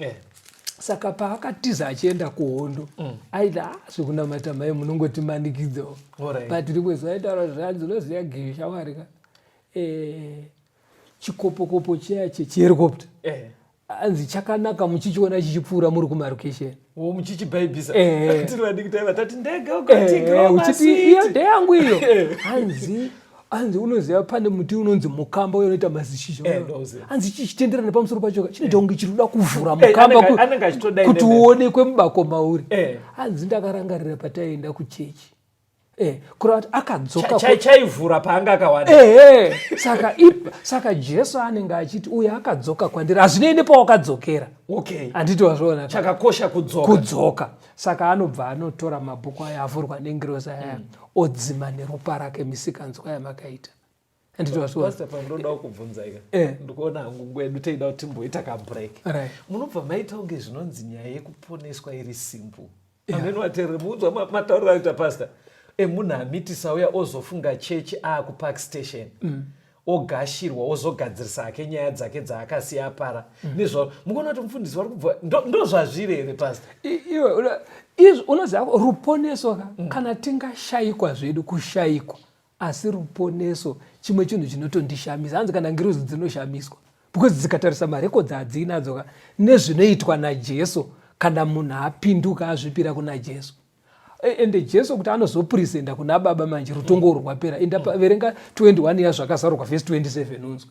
Saka paakatiza achienda kuhondo aiti zvekunamata mai munongotimanikidzawo, but rimwe zuva aitaura zvanzi unoziva giyo shawarika chikopokopo chiya chehelicopter anzi chakanaka muchichiona chichipfuura muri kumarokesheni muchichibhaibhisa uchiti iyo ndeyangu iyo anzi unoziva pane muti unonzi mukamba uyo unoita mazishisha anzi chichitenderana pamusoro pacho chinoita kunge chiri kuda kuvhura mukamba kuti uonekwe mubako mauri. Anzi ndakarangarira pataienda kuchechi kureva kuti akadzoka chaivhura paanga akawana. Saka Jesu anenge achiti uyo akadzoka kwandiri hazvinei nepawakadzokera. Handiti wazviona chakakosha kudzoka. Saka anobva anotora mabhuku aya avhurwa nengirozi aya odzima neropa rake misikanzwa yamakaita. Handiti wazviona. Ndoda kubvunza ndikuona hangu nguva yedu teida kuti timboita kabreak. Munobva maita kunge zvinonzi nyaya yekuponeswa iri simple. Amweni vateereri muunzwa matauriro aita pastor munhu amitisa uya ozofunga chechi kupark station ogashirwa ozogadzirisa hake nyaya dzake dzaakasiya para nezvavo mukuona kuti mufundisi vari kubva ndozvazviri here pastor? Izvo unoziva ruponeso kana tingashayikwa zvedu kushayikwa, asi ruponeso chimwe chinhu chinotondishamisa. Hanzi kana ngirozi dzinoshamiswa because dzikatarisa marekodzi adzinadzo nezvinoitwa naJesu kana munhu apinduka azvipira kuna Jesu. Ende Jesu kuti anozopurisenda kuna baba manje rutongo rwapera. Enda verenga 21 years zvakazarwa verse 27 unzwe.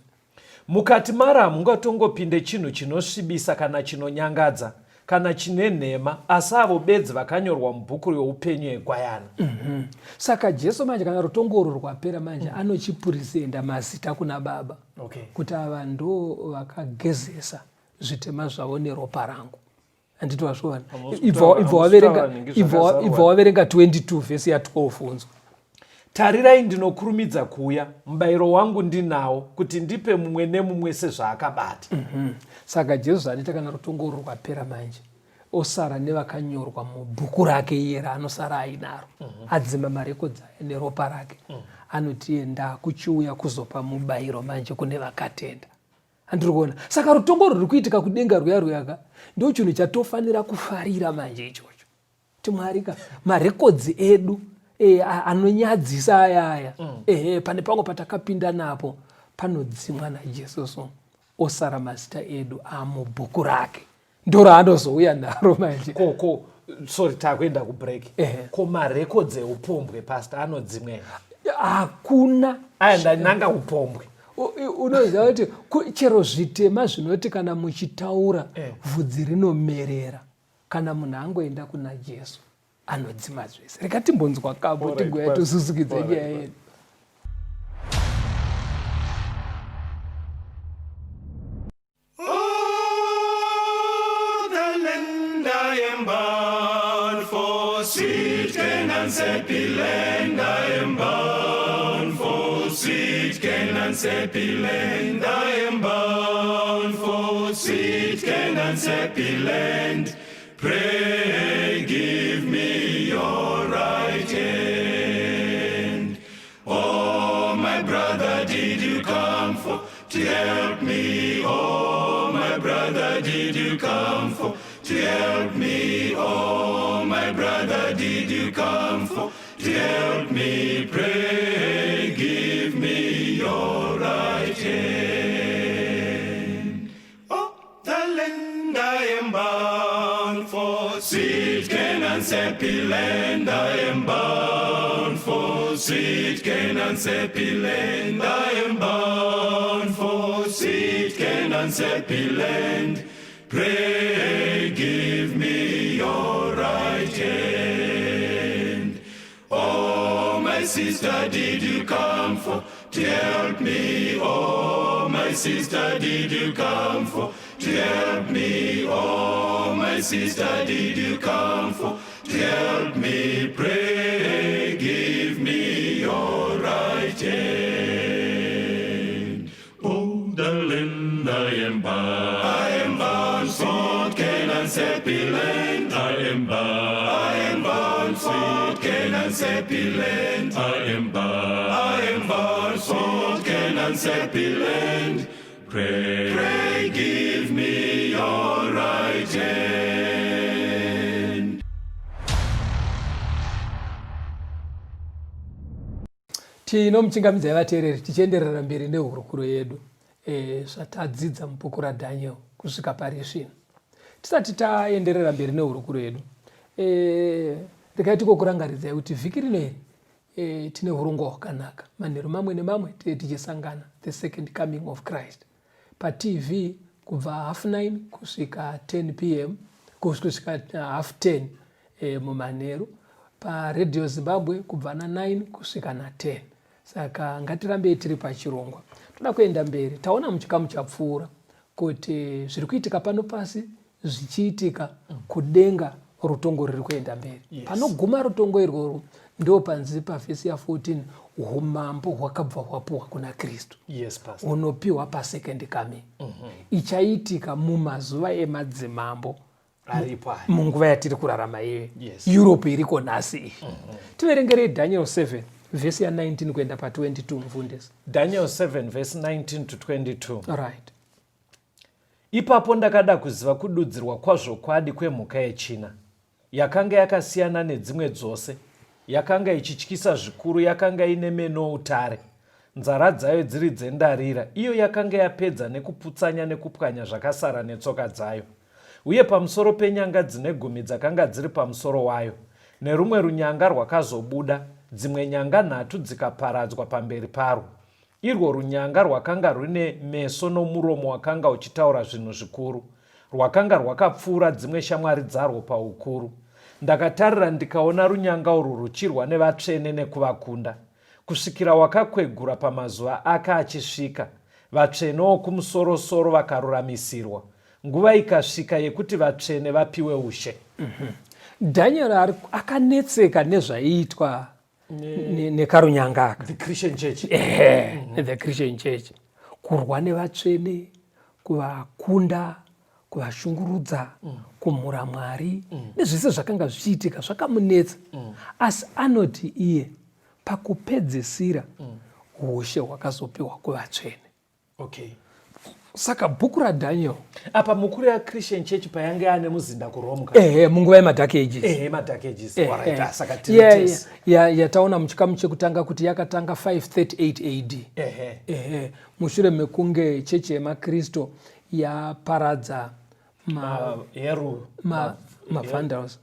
Mukati mara mungatongopinde chinhu chinosvibisa kana chinonyangadza kana chine nhema, asi avo bedzi vakanyorwa mubhuku reupenyu hwegwayana. Saka Jesu manje kana rutongo rwapera manje anochipurisenda mazita kuna baba kuti ava ndo vakagezesa zvitema zvavo neropa rangu. Handiti wazviona. Ibva waverenga 22 vhesi ya12 unzwa. Tarirai ndinokurumidza kuuya, mubayiro wangu ndinawo kuti ndipe mumwe nemumwe sezvaakabata. Saka Jesu zvanoita kana rutongo rwapera manje osara nevakanyorwa mubhuku rake iye raanosara ainaro. Adzima marekodzi aya neropa rake. Anoti enda kuchiuya kuzopa mubayiro manje kune vakatenda. Handiri kuona. Saka rutongo ruri kuitika kudenga ruyaka ndio chinhu chatofanira kufarira manje ichocho. Timwarika marekodzi edu anonyadzisa ayaya pane pango patakapinda napo panodzimwa naJesu osara mazita edu amubhuku rake ndo raanozouya naro manje. Sorry takuenda kubreak. Ko marekodzi eupombwe pastor anodzimwe? Hakuna aenda nanga upombwe. Unoziva kuti chero zvitema zvinoti kana muchitaura vhudzi rinomerera, kana munhu angoenda kuna Jesu anodzima zvese. Reka timbonzwa kambo tigoya tosuzukidza nyaya yedu. Happy land, I am bound for sweet Canaan, happy land. Pray, give me your right hand. Oh, my brother, did you come for to help me? Oh, my brother, did you come for to help me? Oh, my brother, did you come for to help me? Pray, give me your right hand. Oh, the land I am bound for, sweet Canaan's happy land. I am bound for, sweet Canaan's happy land. I am bound for, sweet Canaan's happy land. Pray, give me your right hand. Oh, my sister, did you come for to help me? Oh, my sister, did you come for to to help me. Oh, my sister, did you come for to help me pray? Give me your right hand. Oh, darling, I am bound for Canaan's happy land. I am bound for Canaan's happy land. I am bound for Canaan's happy land. Pray, give me your right hand. Tinomuchingamidza vateereri tichienderera mberi nehurukuro yedu Zvatadzidza mubhuku raDaniel kusvika pari zvino. Tisati taenderera mberi nehurukuro yedu, regai tikokurangaridzai kuti vhiki rino tine urongwa hwakanaka. Manheru mamwe nemamwe tichisangana the second coming of Christ paTV kubva 9:30 kusvika 10 p.m. kusvika 10:30 mumanheru, paRadio Zimbabwe kubva na9 kusvika na10. Saka ngatirambei tiri pachirongwa. Toda kuenda mberi, taona muchikamu chapfuura kuti zviri kuitika pano pasi zvichiitika kudenga, rutongo riri kuenda mberi. Yes. Panoguma rutongo irworwo ndo panzi pavhesi ya14 umambo hwakabva hwapuwa kuna Kristu. Yes, Pastor. Unopiwa pasecond coming. Ichaitika mumazuva emadzimambo munguva yatiri kurarama iye. Yes. Europe iriko nhasi. Tiverengere Daniel 7 vhesi ya 19 kuenda pa22 mvundisi. Daniel 7 verse 19 to 22. Right. Ipapo ndakada kuziva kududzirwa kwazvokwadi kwemhuka yechina, yakanga yakasiyana nedzimwe dzose, yakanga ichityisa zvikuru, yakanga ine meno outare, nzara dzayo dziri dzendarira, iyo yakanga yapedza nekuputsanya nekupwanya zvakasara netsoka dzayo. Uye pamusoro penyanga dzine 10 dzakanga dziri pamusoro wayo, nerumwe runyanga rwakazobuda, dzimwe nyanga 3 dzikaparadzwa pamberi paro. Irwo runyanga rwakanga rune meso nomuromo wakanga uchitaura zvinhu zvikuru, rwakanga rwakapfuura dzimwe shamwari dzarwo paukuru. Ndakatarira ndikaona runyanga urwu ruchirwa nevatsvene nekuvakunda, kusvikira wakakwegura pamazuva ake achisvika. Vatsvene wokumusoro-soro vakaruramisirwa. Nguva ikasvika yekuti vatsvene vapiwe ushe. Daniel akanetseka nezvaiitwa nekarunyanga aka. The Christian Church. The Christian Church. Kurwa nevatsvene, kuvakunda, kuvashungurudza, kumhura Mwari, nezvese zvakanga zvichiitika zvakamunetsa. Asi anoti iye pakupedzisira ushe hwakazopiwa kuvatsvene. Okay. Saka bhuku raDaniel apa mukuru ya Christian Church payanga ane muzinda kuRome. munguva yeMadark Ages. Dark Ages. Alright, saka yataona muchikamu chekutanga kuti yakatanga 538 AD. Mushure mekunge chechi yemakristu yaparadza Vandals.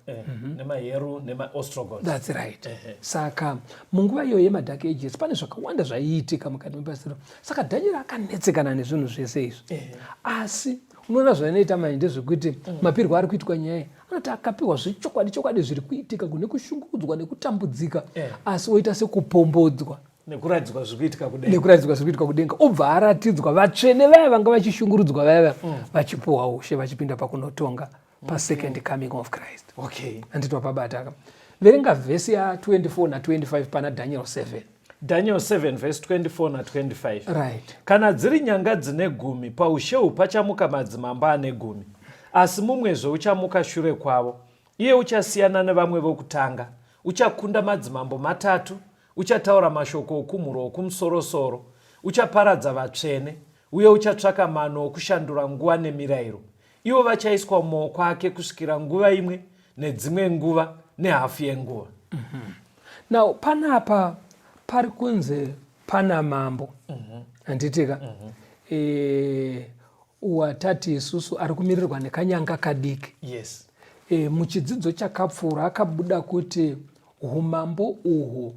nema Ostrogoths. That's right. Saka munguva iyo yeMadark Ages pane zvakawanda zvaiitika mukati mepasiro. Saka Daniel akanetsekana nezvinhu zvese izvi. Asi unoona zvanoita manje ndezvekuti mapirwo ari kuitwa nyaya, anoti akapiwa zvechokwadi zviri kuitika kune kushungurudzwa nekutambudzika, asi oita sekupombodzwa nekuratidzwa zvikuitika kudenga. Obva aratidzwa vatsvene vaya vanga vachishungurudzwa vaya vachipuwa ushe vachipinda pakunotonga pasecond coming of Christ. Okay. Anditwa pabata. Verenga vhesi ya 24 na 25 pana Daniel 7. Daniel 7 verse 24 na 25. Right. Kana dziri nyanga dzine 10 paushehu pachamuka madzimambo ane 10, asi mumwezve uchamuka shure kwavo. Iye uchasiyana nevamwe vokutanga, uchakunda madzimambo 3, uchataura mashoko okumhuro okumusoro-soro, uchaparadza vatsvene, uye uchatsvaka mano okushandura nguva nemirayiro. Ivo vachaiswa mumaoko ake kusvikira nguva imwe nedzimwe nguva nehafu yenguva. Now panapa pari kunze pana mambo. Anditika watati isusu ari kumirirwa nekanyanga kadiki. Yes. Muchidzidzo chakapfuura akabuda kuti umambo uhu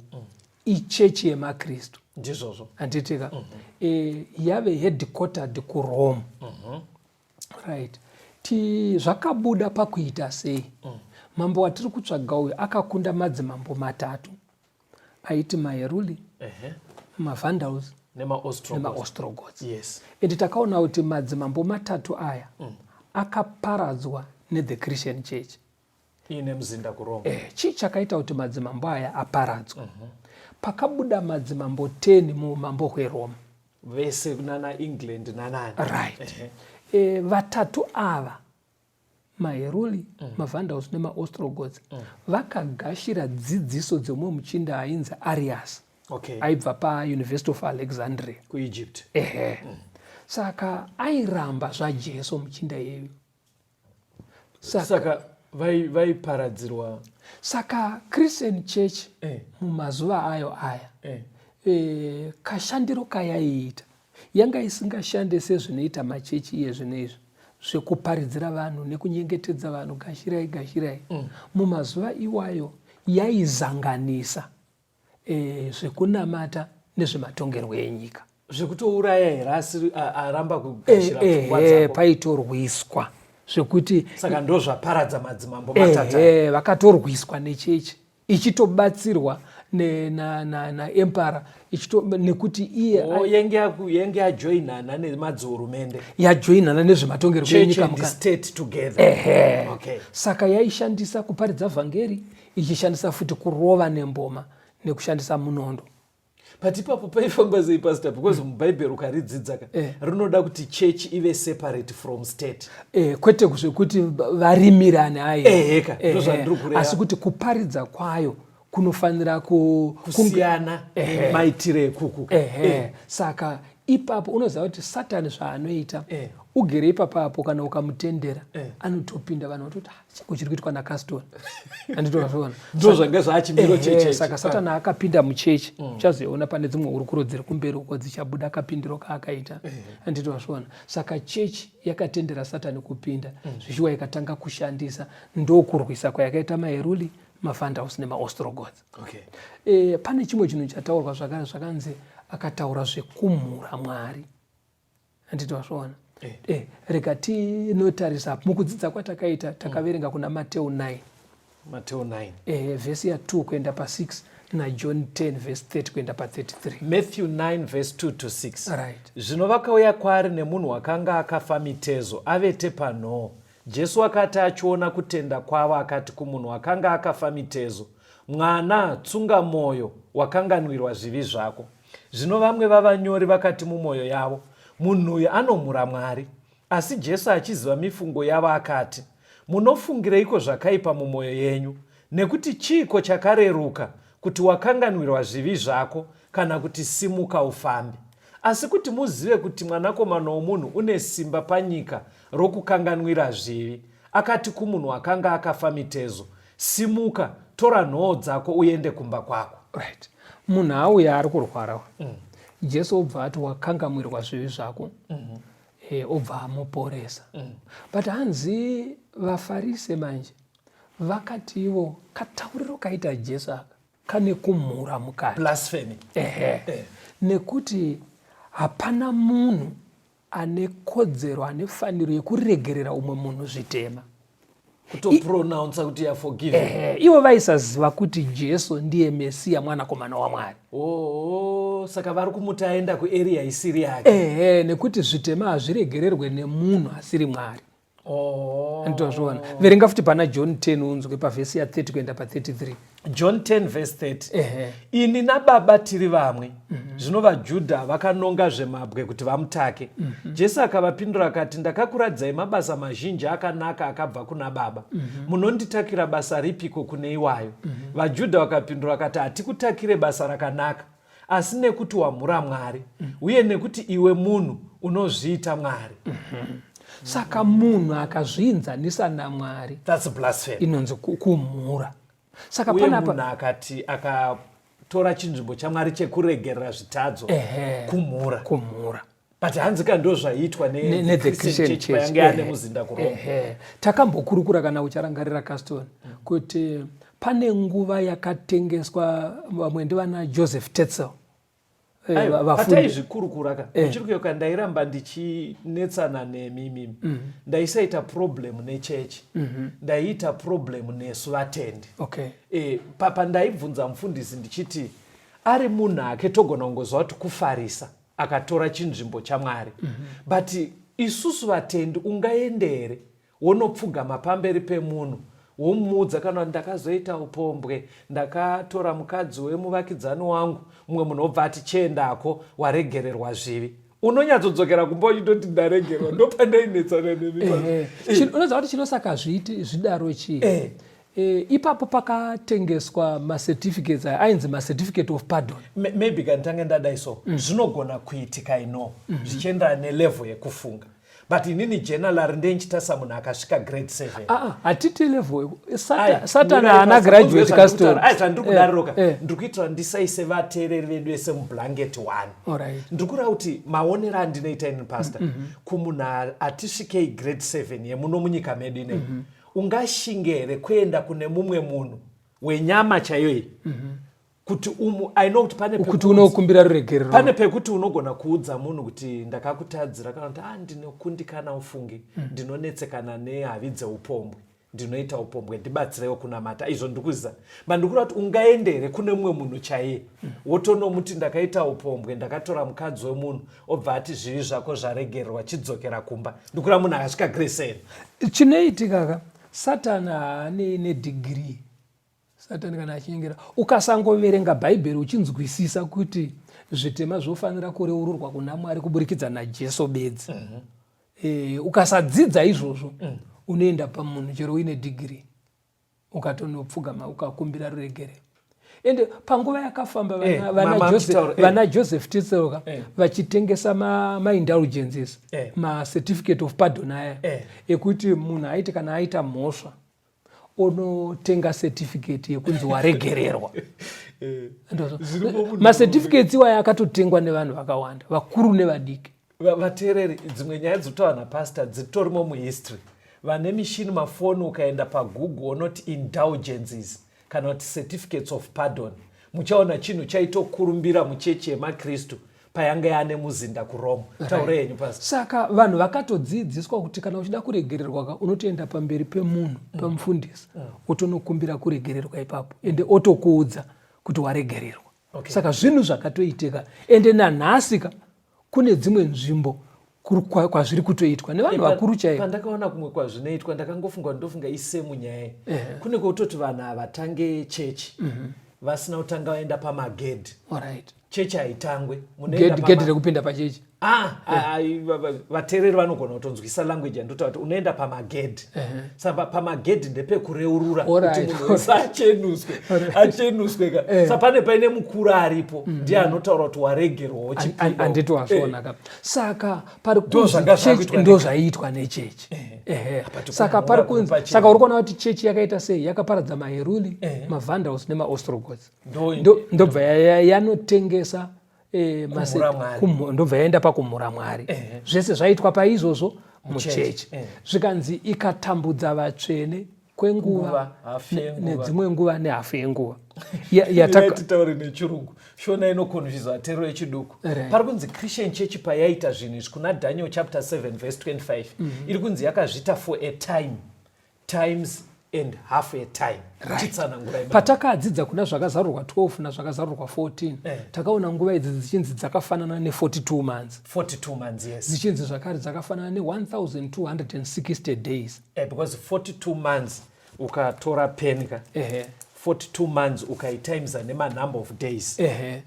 ichechi yemakristu. Ndizvozvo. Anditika yave headquartered kuRome. Right. Zvakabuda pakuita sei? Mambo watiri kutsvaga uyu akakunda madzimambo 3 aiti maheruli, maVandals nemaostrogoths. Yes. Ende takaona kuti madzimambo matatu aya akaparadzwa nethe Christian church. Ine mzinda kuRoma. Chii chakaita kuti madzimambo aya aparadzwa? Pakabuda madzimambo 10 mumambo hweRoma. Vese nana England nanani. Right. Vatatu ava, maheruli, mavandals nemaostrogoths, vakagashira dzidziso dzemumwe muchinda ainzi Arius. Okay. Aibva paUniversity of Alexandria kuEgypt. Saka airamba zvaJesu muchinda yeyu. Saka vaiparadzirwa. Saka Christian church mumazuva ayo aya kashandiro kayaiita yanga isingashande sezvinoita machechi iye zvinezvi zvekuparidzira vanhu nekunyengetedza vanhu gashirai. Mumazuva iwayo yaizanganisa zvekunamata nezvematongerwo enyika. Zvekutouraya here asi aramba kugashira pfungwa dzako. Paitorwiswa zvekuti saka ndo zvaparadza madzimambo matatu. Vakatorwiswa nechechi ichitobatsirwa naempara nekuti iye yenge yajoinana nemadzihurumende, yajoinana nezvematongerwo enyika state together. Okay. Saka yaishandisa kuparidza vhangeri, ichishandisa futi kurova nemboma nekushandisa munondo. But ipapo paifamba sei pastor, because mubhaibheri ukaridzidza rinoda kuti church ive separate from state. Kwete zvekuti varimirane ayo. Asi kuti kuparidza kwayo kunofanira kusiyana maitire ekuku. Saka ipapo unoziva kuti Satani zvaanoita ugere ipapapo kana ukamutendera anotopinda vanhu vototi chiko chiri kuitwa naCaston. Anditozviona. Ndo zvanga zvachimiro cheche. Saka Satani akapinda muchechi. Uchazoona pane dzimwe urukuro dziri kumberi uko dzichabuda kapindiro kaakaita. Anditozviona. Saka chechi yakatendera Satani kupinda. Zvichiwa ikatanga kushandisa ndokurwisa kwayakaita maheruli, mavandals nemaostrogoths. Okay. Pane chimwe chinhu chataurwa zvakare zvakanzi akataura zvekumhura Mwari. Anditozviona. Rega tinotarisa mukudzidza kwatakaita takaverenga kuna Mateo 9. Vhesi ya 2 kuenda pa6 na John 10 verse 30 kuenda pa33. Matthew 9 verse 2 to 6. Right. Zvino vakauya kwaari nemunhu wakanga akafa mitezo avete panhoo. Jesu akati achiona kutenda kwavo akati kumunhu wakanga akafa mitezo, mwana, tsunga mwoyo, wakanganwirwa zvivi zvako. Zvino vamwe vavanyori vakati mumwoyo yavo, munhu uyu anomhura Mwari. Asi Jesu achiziva mifungo yavo akati, munofungireiko zvakaipa mumwoyo yenyu? Nekuti chiiko chakareruka, kuti wakanganwirwa zvivi zvako kana kuti simuka ufambe? Asi kuti muzive kuti Mwanakomana womunhu une simba panyika rokukanganwira zvivi. Akati kumunhu akanga akafa mitezo, simuka, tora nhoo dzako uende kumba kwako. Right. Munhu auya ari kurwara. Jesu obva ati wakanganwirwa zvivi zvako. Obva amuporesa. But hanzi vaFarise manje vakati ivo katauriro kaita Jesu aka kane kumhura mukati. Blasphemy. Nekuti hapana munhu ane kodzero ane faniro yekuregerera umwe munhu zvitema. Kutopronounce kuti ya forgiven. Ivo vaisaziva kuti Jesu ndiye Mesiya, mwanakomana waMwari. Saka vari kumuti aenda kuarea isiri yake. Nekuti zvitema hazviregererwe nemunhu asiri Mwari. Ndozvona. Verenga futi pana John 10 unzwe pavhesi ya 30 kuenda pa33. John 10 verse 30. Ini naBaba tiri vamwe. Zvino vaJudha vakanonga zvemabwe kuti vamutake. Jesu akavapindura akati, ndakakuradzai mabasa mazhinji akanaka akabva kuna Baba. Munonditakira basa ripiko kune iwayo? VaJudha vakapindura akati, hatikutakire basa rakanaka, asi nekuti wamhura Mwari, uye nekuti iwe munhu unozviita Mwari. Saka munhu akazviinzanisa naMwari, that's blasphemy, inonzi kumhura. Saka uye munhu akati akatora chinzvimbo chaMwari chekuregerera zvitadzo, kumhura. But hanzika ndo zvaitwa ne Christian church payange ane muzinda kuRoma. Takambokurukura kana ucharangarira Caston kuti pane nguva yakatengeswa vamwe ndivana Joseph Tetzel. Patai zvikurukura ka uchirikuyoka ndairamba ndichinetsana nemimi. Ndaisaita problem nechechi. Ndaiita problem nesu vatendi. Papa ndaibvunza mufundisi ndichiti ari munhu ake togona kungozwa kuti kufarisa akatora chinzvimbo chaMwari. But isusu vatendi ungaendere wonopfugama pamberi pemunhu womuudza kana ndakazoita upombwe, ndakatora mukadzi wemuvakidzani wangu, mumwe munhu obva ati chiendako waregererwa zvivi. Unonyatsodzokera kumba uchitoti ndaregerwa, ndopandainetsana nemi. Unoziva kuti chinosaka zvidaro chii? Ipapo pakatengeswa macertificates ainzi macertificate of pardon. Maybe kantange ndadai so zvinogona kuitika ino zvichiendera nelevel yekufunga. But inini general ndenchitasa munhu akasvika grade 7. Hatiti level Satana haana graduate kastori. Ndiri kudaroka ndiri kuitira ndisaise vateereri vedu vese mublanket 1. Ndiri kureva kuti maonero andinoita ini pastor kumunhu atisvikei grade 7 yemuno munyika medu inei, ungashingere kuenda kune mumwe munhu wenyama chaiyoyi kuti I know kuti unokumbira ruregerero. Pane pekuti unogona kuudza munhu kuti ndakakutadzira kana kuti ndinokundikana ufungi, ndinonetsekana nehavi dzeupombwe, ndinoita upombwe, ndibatsirewo kunamata. Izvo ndikuziva. Mandikureva kuti ungaendere kune mumwe munhu chaiye wotonomuti ndakaita upombwe, ndakatora mukadzi wemunhu, obva ati zvivi zvako zvaregererwa, chidzokera kumba. Ndikureva munhu akasvika grade 7. Chinoitika Satana haane nedegree. Satani kana achinyengera ukasangoverenga bhaibheri uchinzwisisa kuti zvitema zvofanira kureururwa kuna Mwari kuburikidza naJesu bedzi, ukasadzidza izvozvo unoenda pamunhu chero uine degree ukatonopfugama ukakumbira ruregerero. Ende panguva yakafamba vana Joseph Titseroka vachitengesa maindulgences, macertificate of pardon aya ekuti munhu aiti kana aita mhosva onotenga certificate yekunzi waregererwa. Macertificates iwaya akatotengwa nevanhu vakawanda, vakuru nevadiki. Vateereri, dzimwe nyaya dzotaura napastor dzitorimo muhistory. Vane mishini mafoni ukaenda paGoogle unoti indulgences kana kuti certificates of pardon, muchaona chinhu chaitokurumbira muchechi yemakristu payanga yane muzinda kuRome. Taure yenyu pastor. Saka vanhu vakatodzidziswa kuti kana uchida kuregererwa unotoenda pamberi pemunhu, pamufundisi, otonokumbira kuregererwa ipapo, ende otokuudza kuti waregererwa. Saka zvinhu zvakatoitika, ende nanhasika kune dzimwe nzvimbo kwazviri kutoitwa nevanhu vakuru chaivo. Pandakaona kumwe kwazvinoitwa ndofunga ise munyaya. Kune kutoti vanhu avatange chechi vasina kutanga vaenda pamagedhi. Chechi haitangwe gedhi rekupinda pachechi. Vateereri vanogona kutonzwisa language yandotaura kuti unoenda pamagedhi. Saka pamagedhi ndepekureurura kuti munhu wese achenuswe. Saka pane paine mukuru aripo ndiye anotaura kuti waregerwawo chipinda. Handiti wazvionaka. Saka ndo zvaiitwa nechechi. Saka uri kuona kuti chechi yakaita sei, yakaparadza maheruli, mavandals nemaostrogoths. Ndobva yanotengesa ndobva yaenda pakumhura Mwari. Zvese zvaitwa paizvozvo muchechi. Zvikanzi ikatambudza vatsvene kwenguva nedzimwe nguva nehafu yenguva. Titaure nechirungu shona inokonfuse vateereri vechiduku. Pari kunzi Christian church payaita zvinhu izvi kuna Daniel chapter 7 verse 25 iri kunzi yakazvita for a time, times and half a time. Patakadzidza kuna zvakazarurwa 12 nazvakazarurwa 14 takaona nguva idzi dzichinzi dzakafanana ne42 months. 42 months, yes. Dzichinzi zvakare dzakafanana ne1260 days. Because 42 months ukatora penka 42 months ukaitimes nema number of days,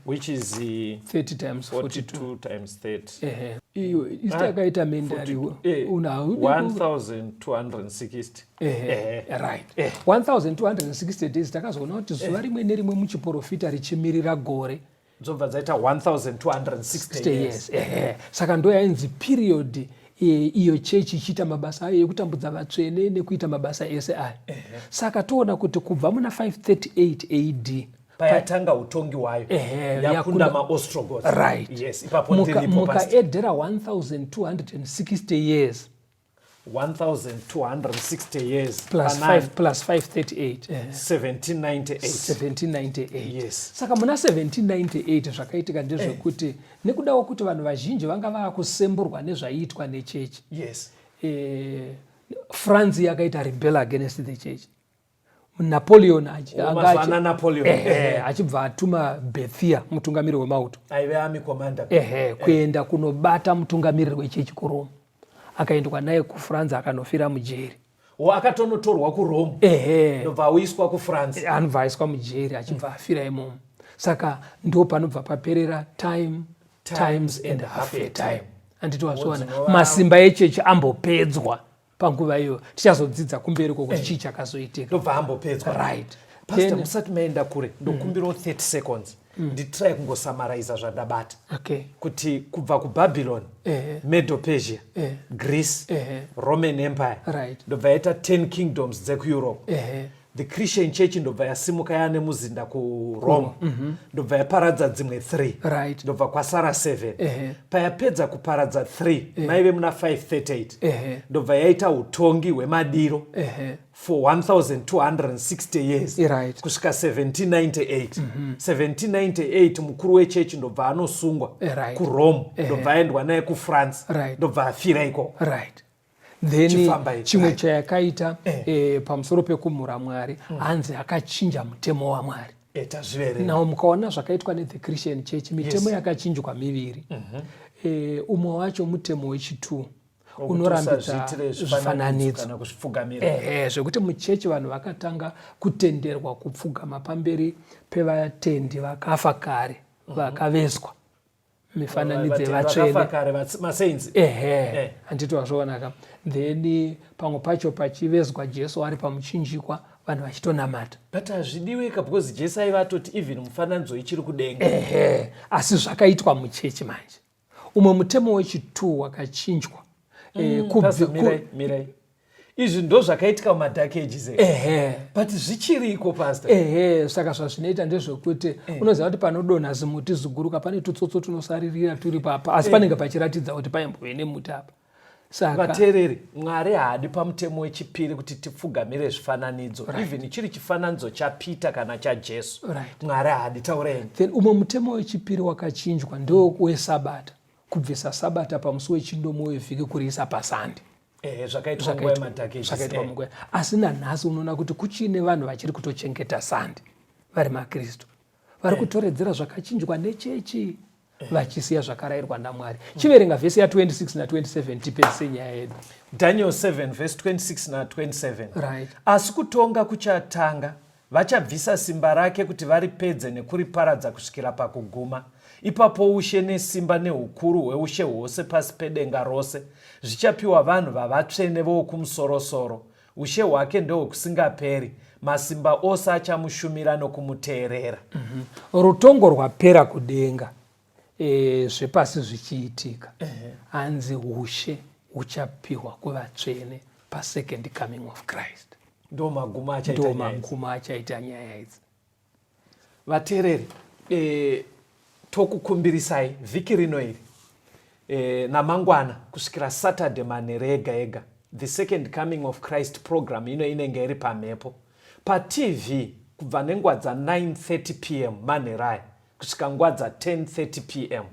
which is 30 times 42 times 30. Iyo istakaita mendari 1260. Right. 1260 days takazoona kuti zuva rimwe nerimwe muchiprofita richimirira gore dzobva dzaita 1260 years. Saka ndo yainzi period iyo chechi ichiita mabasa ayo ekutambudza vatsvene nekuita mabasa ese ayo. Saka toona kuti kubva muna 538 AD payatanga utongi wayo yakunda maostrogoths. Right. Yes, ipapo ndiripo mukaedhera 1260 years. 1260 years plus 538 1798. Yes. Saka muna 1798 zvakaitika ndezvekuti nekudawo kuti vanhu vazhinji vanga vakusemburwa nezvaiitwa nechechi. Yes. France yakaita rebel against the church. Napoleon achibva atuma Bethia mutungamiri wemauto kuenda kunobata mutungamiriri wechechi kuRome. Akaendwa naye kuFrance akanofira mujeri. Akatonotorwa kuRome ndobva aiswa kuFrance. Anobva aiswa mujeri achibva afira imomo. Saka ndo panobva paperera times and half a time. Anditi wazviona masimba echechi ambopedzwa panguva iyo. Tichazodzidza kumberi kuti chii chakazoitika. Ndobva ambopedzwa. Right. Pastor, musati maenda kure ndokumbirawo 30 seconds nditry kungosamaraiza zvandabata kuti kubva kuBabylon, Medo Persia, Greece, Roman Empire ndobva yaita 10 kingdoms dzekuEurope. The Christian Church ndobva yasimuka yaane muzinda kuRome. Ndobva yaparadza dzimwe 3. Ndobva kwasara 7. Payapedza kuparadza 3 maive muna 538. Ndobva yaita utongi hwemadiro for 1260 years kusvika 1798. 1798 mukuru wechechi ndobva anosungwa kuRome. Ndobva aendwa naye kuFrance. Ndobva afira ikoko. Then chimwe chayakaita pamusoro pekumhura Mwari hanzi akachinja mutemo waMwari. Nawo mukaona zvakaitwa neThe Christian Church mitemo yakachinjwa miviri. Umwe wacho mutemo wechi2 unorambidza zvifananidzo zvekuti muchechi vanhu vakatanga kutenderwa kupfugama pamberi pevatendi vakafa kare vakavezwa mifananidzo yevatsvene. Handiti wazvionaka. Then pamwe pacho pachivezwa Jesu ari pamuchinjikwa vanhu vachitonamata. But hazvidiweka because Jesu aivatoti even mufananidzo ichiri kudenga. Asi zvakaitwa muchechi manje. Umwe mutemo wechi2 wakachinjwa. Mirai. Izvi ndo zvakaitika mumadark ages. But zvichiriko pastor. Saka zvazvinoita ndezvekuti unoziva kuti panodonha zimuti ziguruka pane tutsotso tunosaririra turi papa asi panenge pachiratidza kuti paimbove nemuti apa. Vateereri, Mwari haadi pamutemo wechipiri kuti tipfugamire zvifananidzo. Even chiri chifananidzo chaPeter kana chaJesu. Mwari haadi. Taureni. Then umwe mutemo wechipiri wakachinjwa ndewo weSabata. Kubvisa Sabata pamusi wechidomo wevhiki kuriisa paSande. Zvakaitwa nguva yemadhaki ages. Asi nanhasi unoona kuti kuchine vanhu vachiri kutochengeta Sande vari maKristu. Vari kutoredzera zvakachinjwa nechechi vachisiya zvakarayirwa naMwari. Chiverenga vhesi ya26 na27 tipedzise nyaya yedu. Daniel 7 verse 26 na 27. Asi kutonga kuchatanga vachabvisa simba rake kuti varipedze nekuriparadza kusvikira pakuguma. Ipapo ushe nesimba neukuru hweushe hwose pasi pedenga rose zvichapiwa vanhu vavatsvene vokumusoro-soro. Ushe hwake ndohwekusingaperi. Masimba ose achamushumira nokumuteerera. Rutongo rwapera kudenga zvepasi zvichiitika. Hanzi ushe huchapiwa kuvatsvene pasecond coming of Christ. Ndo maguma achaita nyaya idzi. Vateereri, tokukumbirisai vhiki rino iri namangwana kusvikira Saturday manhere ega the second coming of Christ program ino inenge iri pamhepo paTV kubva nenguva dza9:30 p.m. manhere aya kusvika nguva dza10:30 p.m.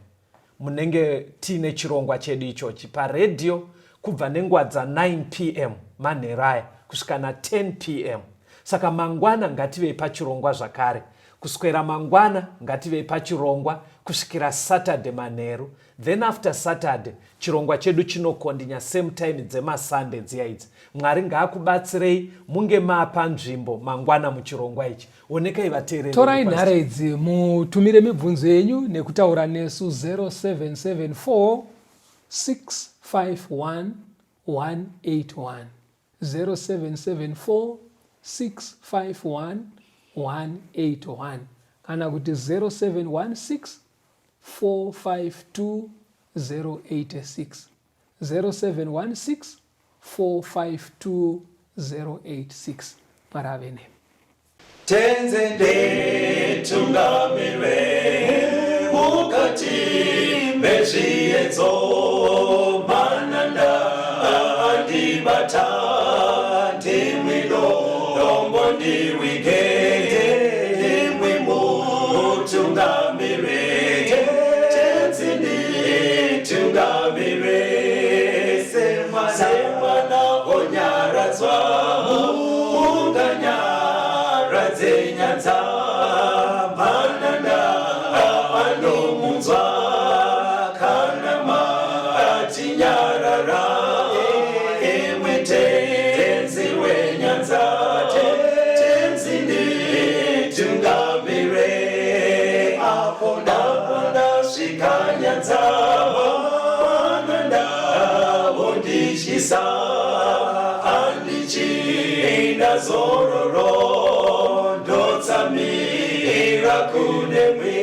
munenge tiine chirongwa chedu ichochi. Paredhiyo kubva nenguva dza9 p.m. manhere aya kusvika na10 p.m. Saka mangwana ngativei pachirongwa zvakare. Kuswera mangwana ngativei pachirongwa kusvikira Saturday manheru. Then after Saturday chirongwa chedu chinokondinya same time dzemasande dziya idzi. Mwari ngaakubatsirei munge mapa nzvimbo mangwana muchirongwa ichi. Onekai vateereri. Torai nhare idzi mutumire mibvunzo yenyu nekutaura nesu 0774 651 181. 0774 651 181 kana kuti 0716 452 086. 0716 452 086. Paravene. Tenzende tungamire mukati mezviedzo mananda andibata ndimwino dombo ndiwigete ndimwimo tungamire tenzende tungamire semana onyaradzwa munganya senyanza mananda anomunzwa kana matinyarara tenzi wenyanza tenzi nditungamire apo ndasvika nyanza mananda wondichisa andichina zororo ndotsamira kune mwi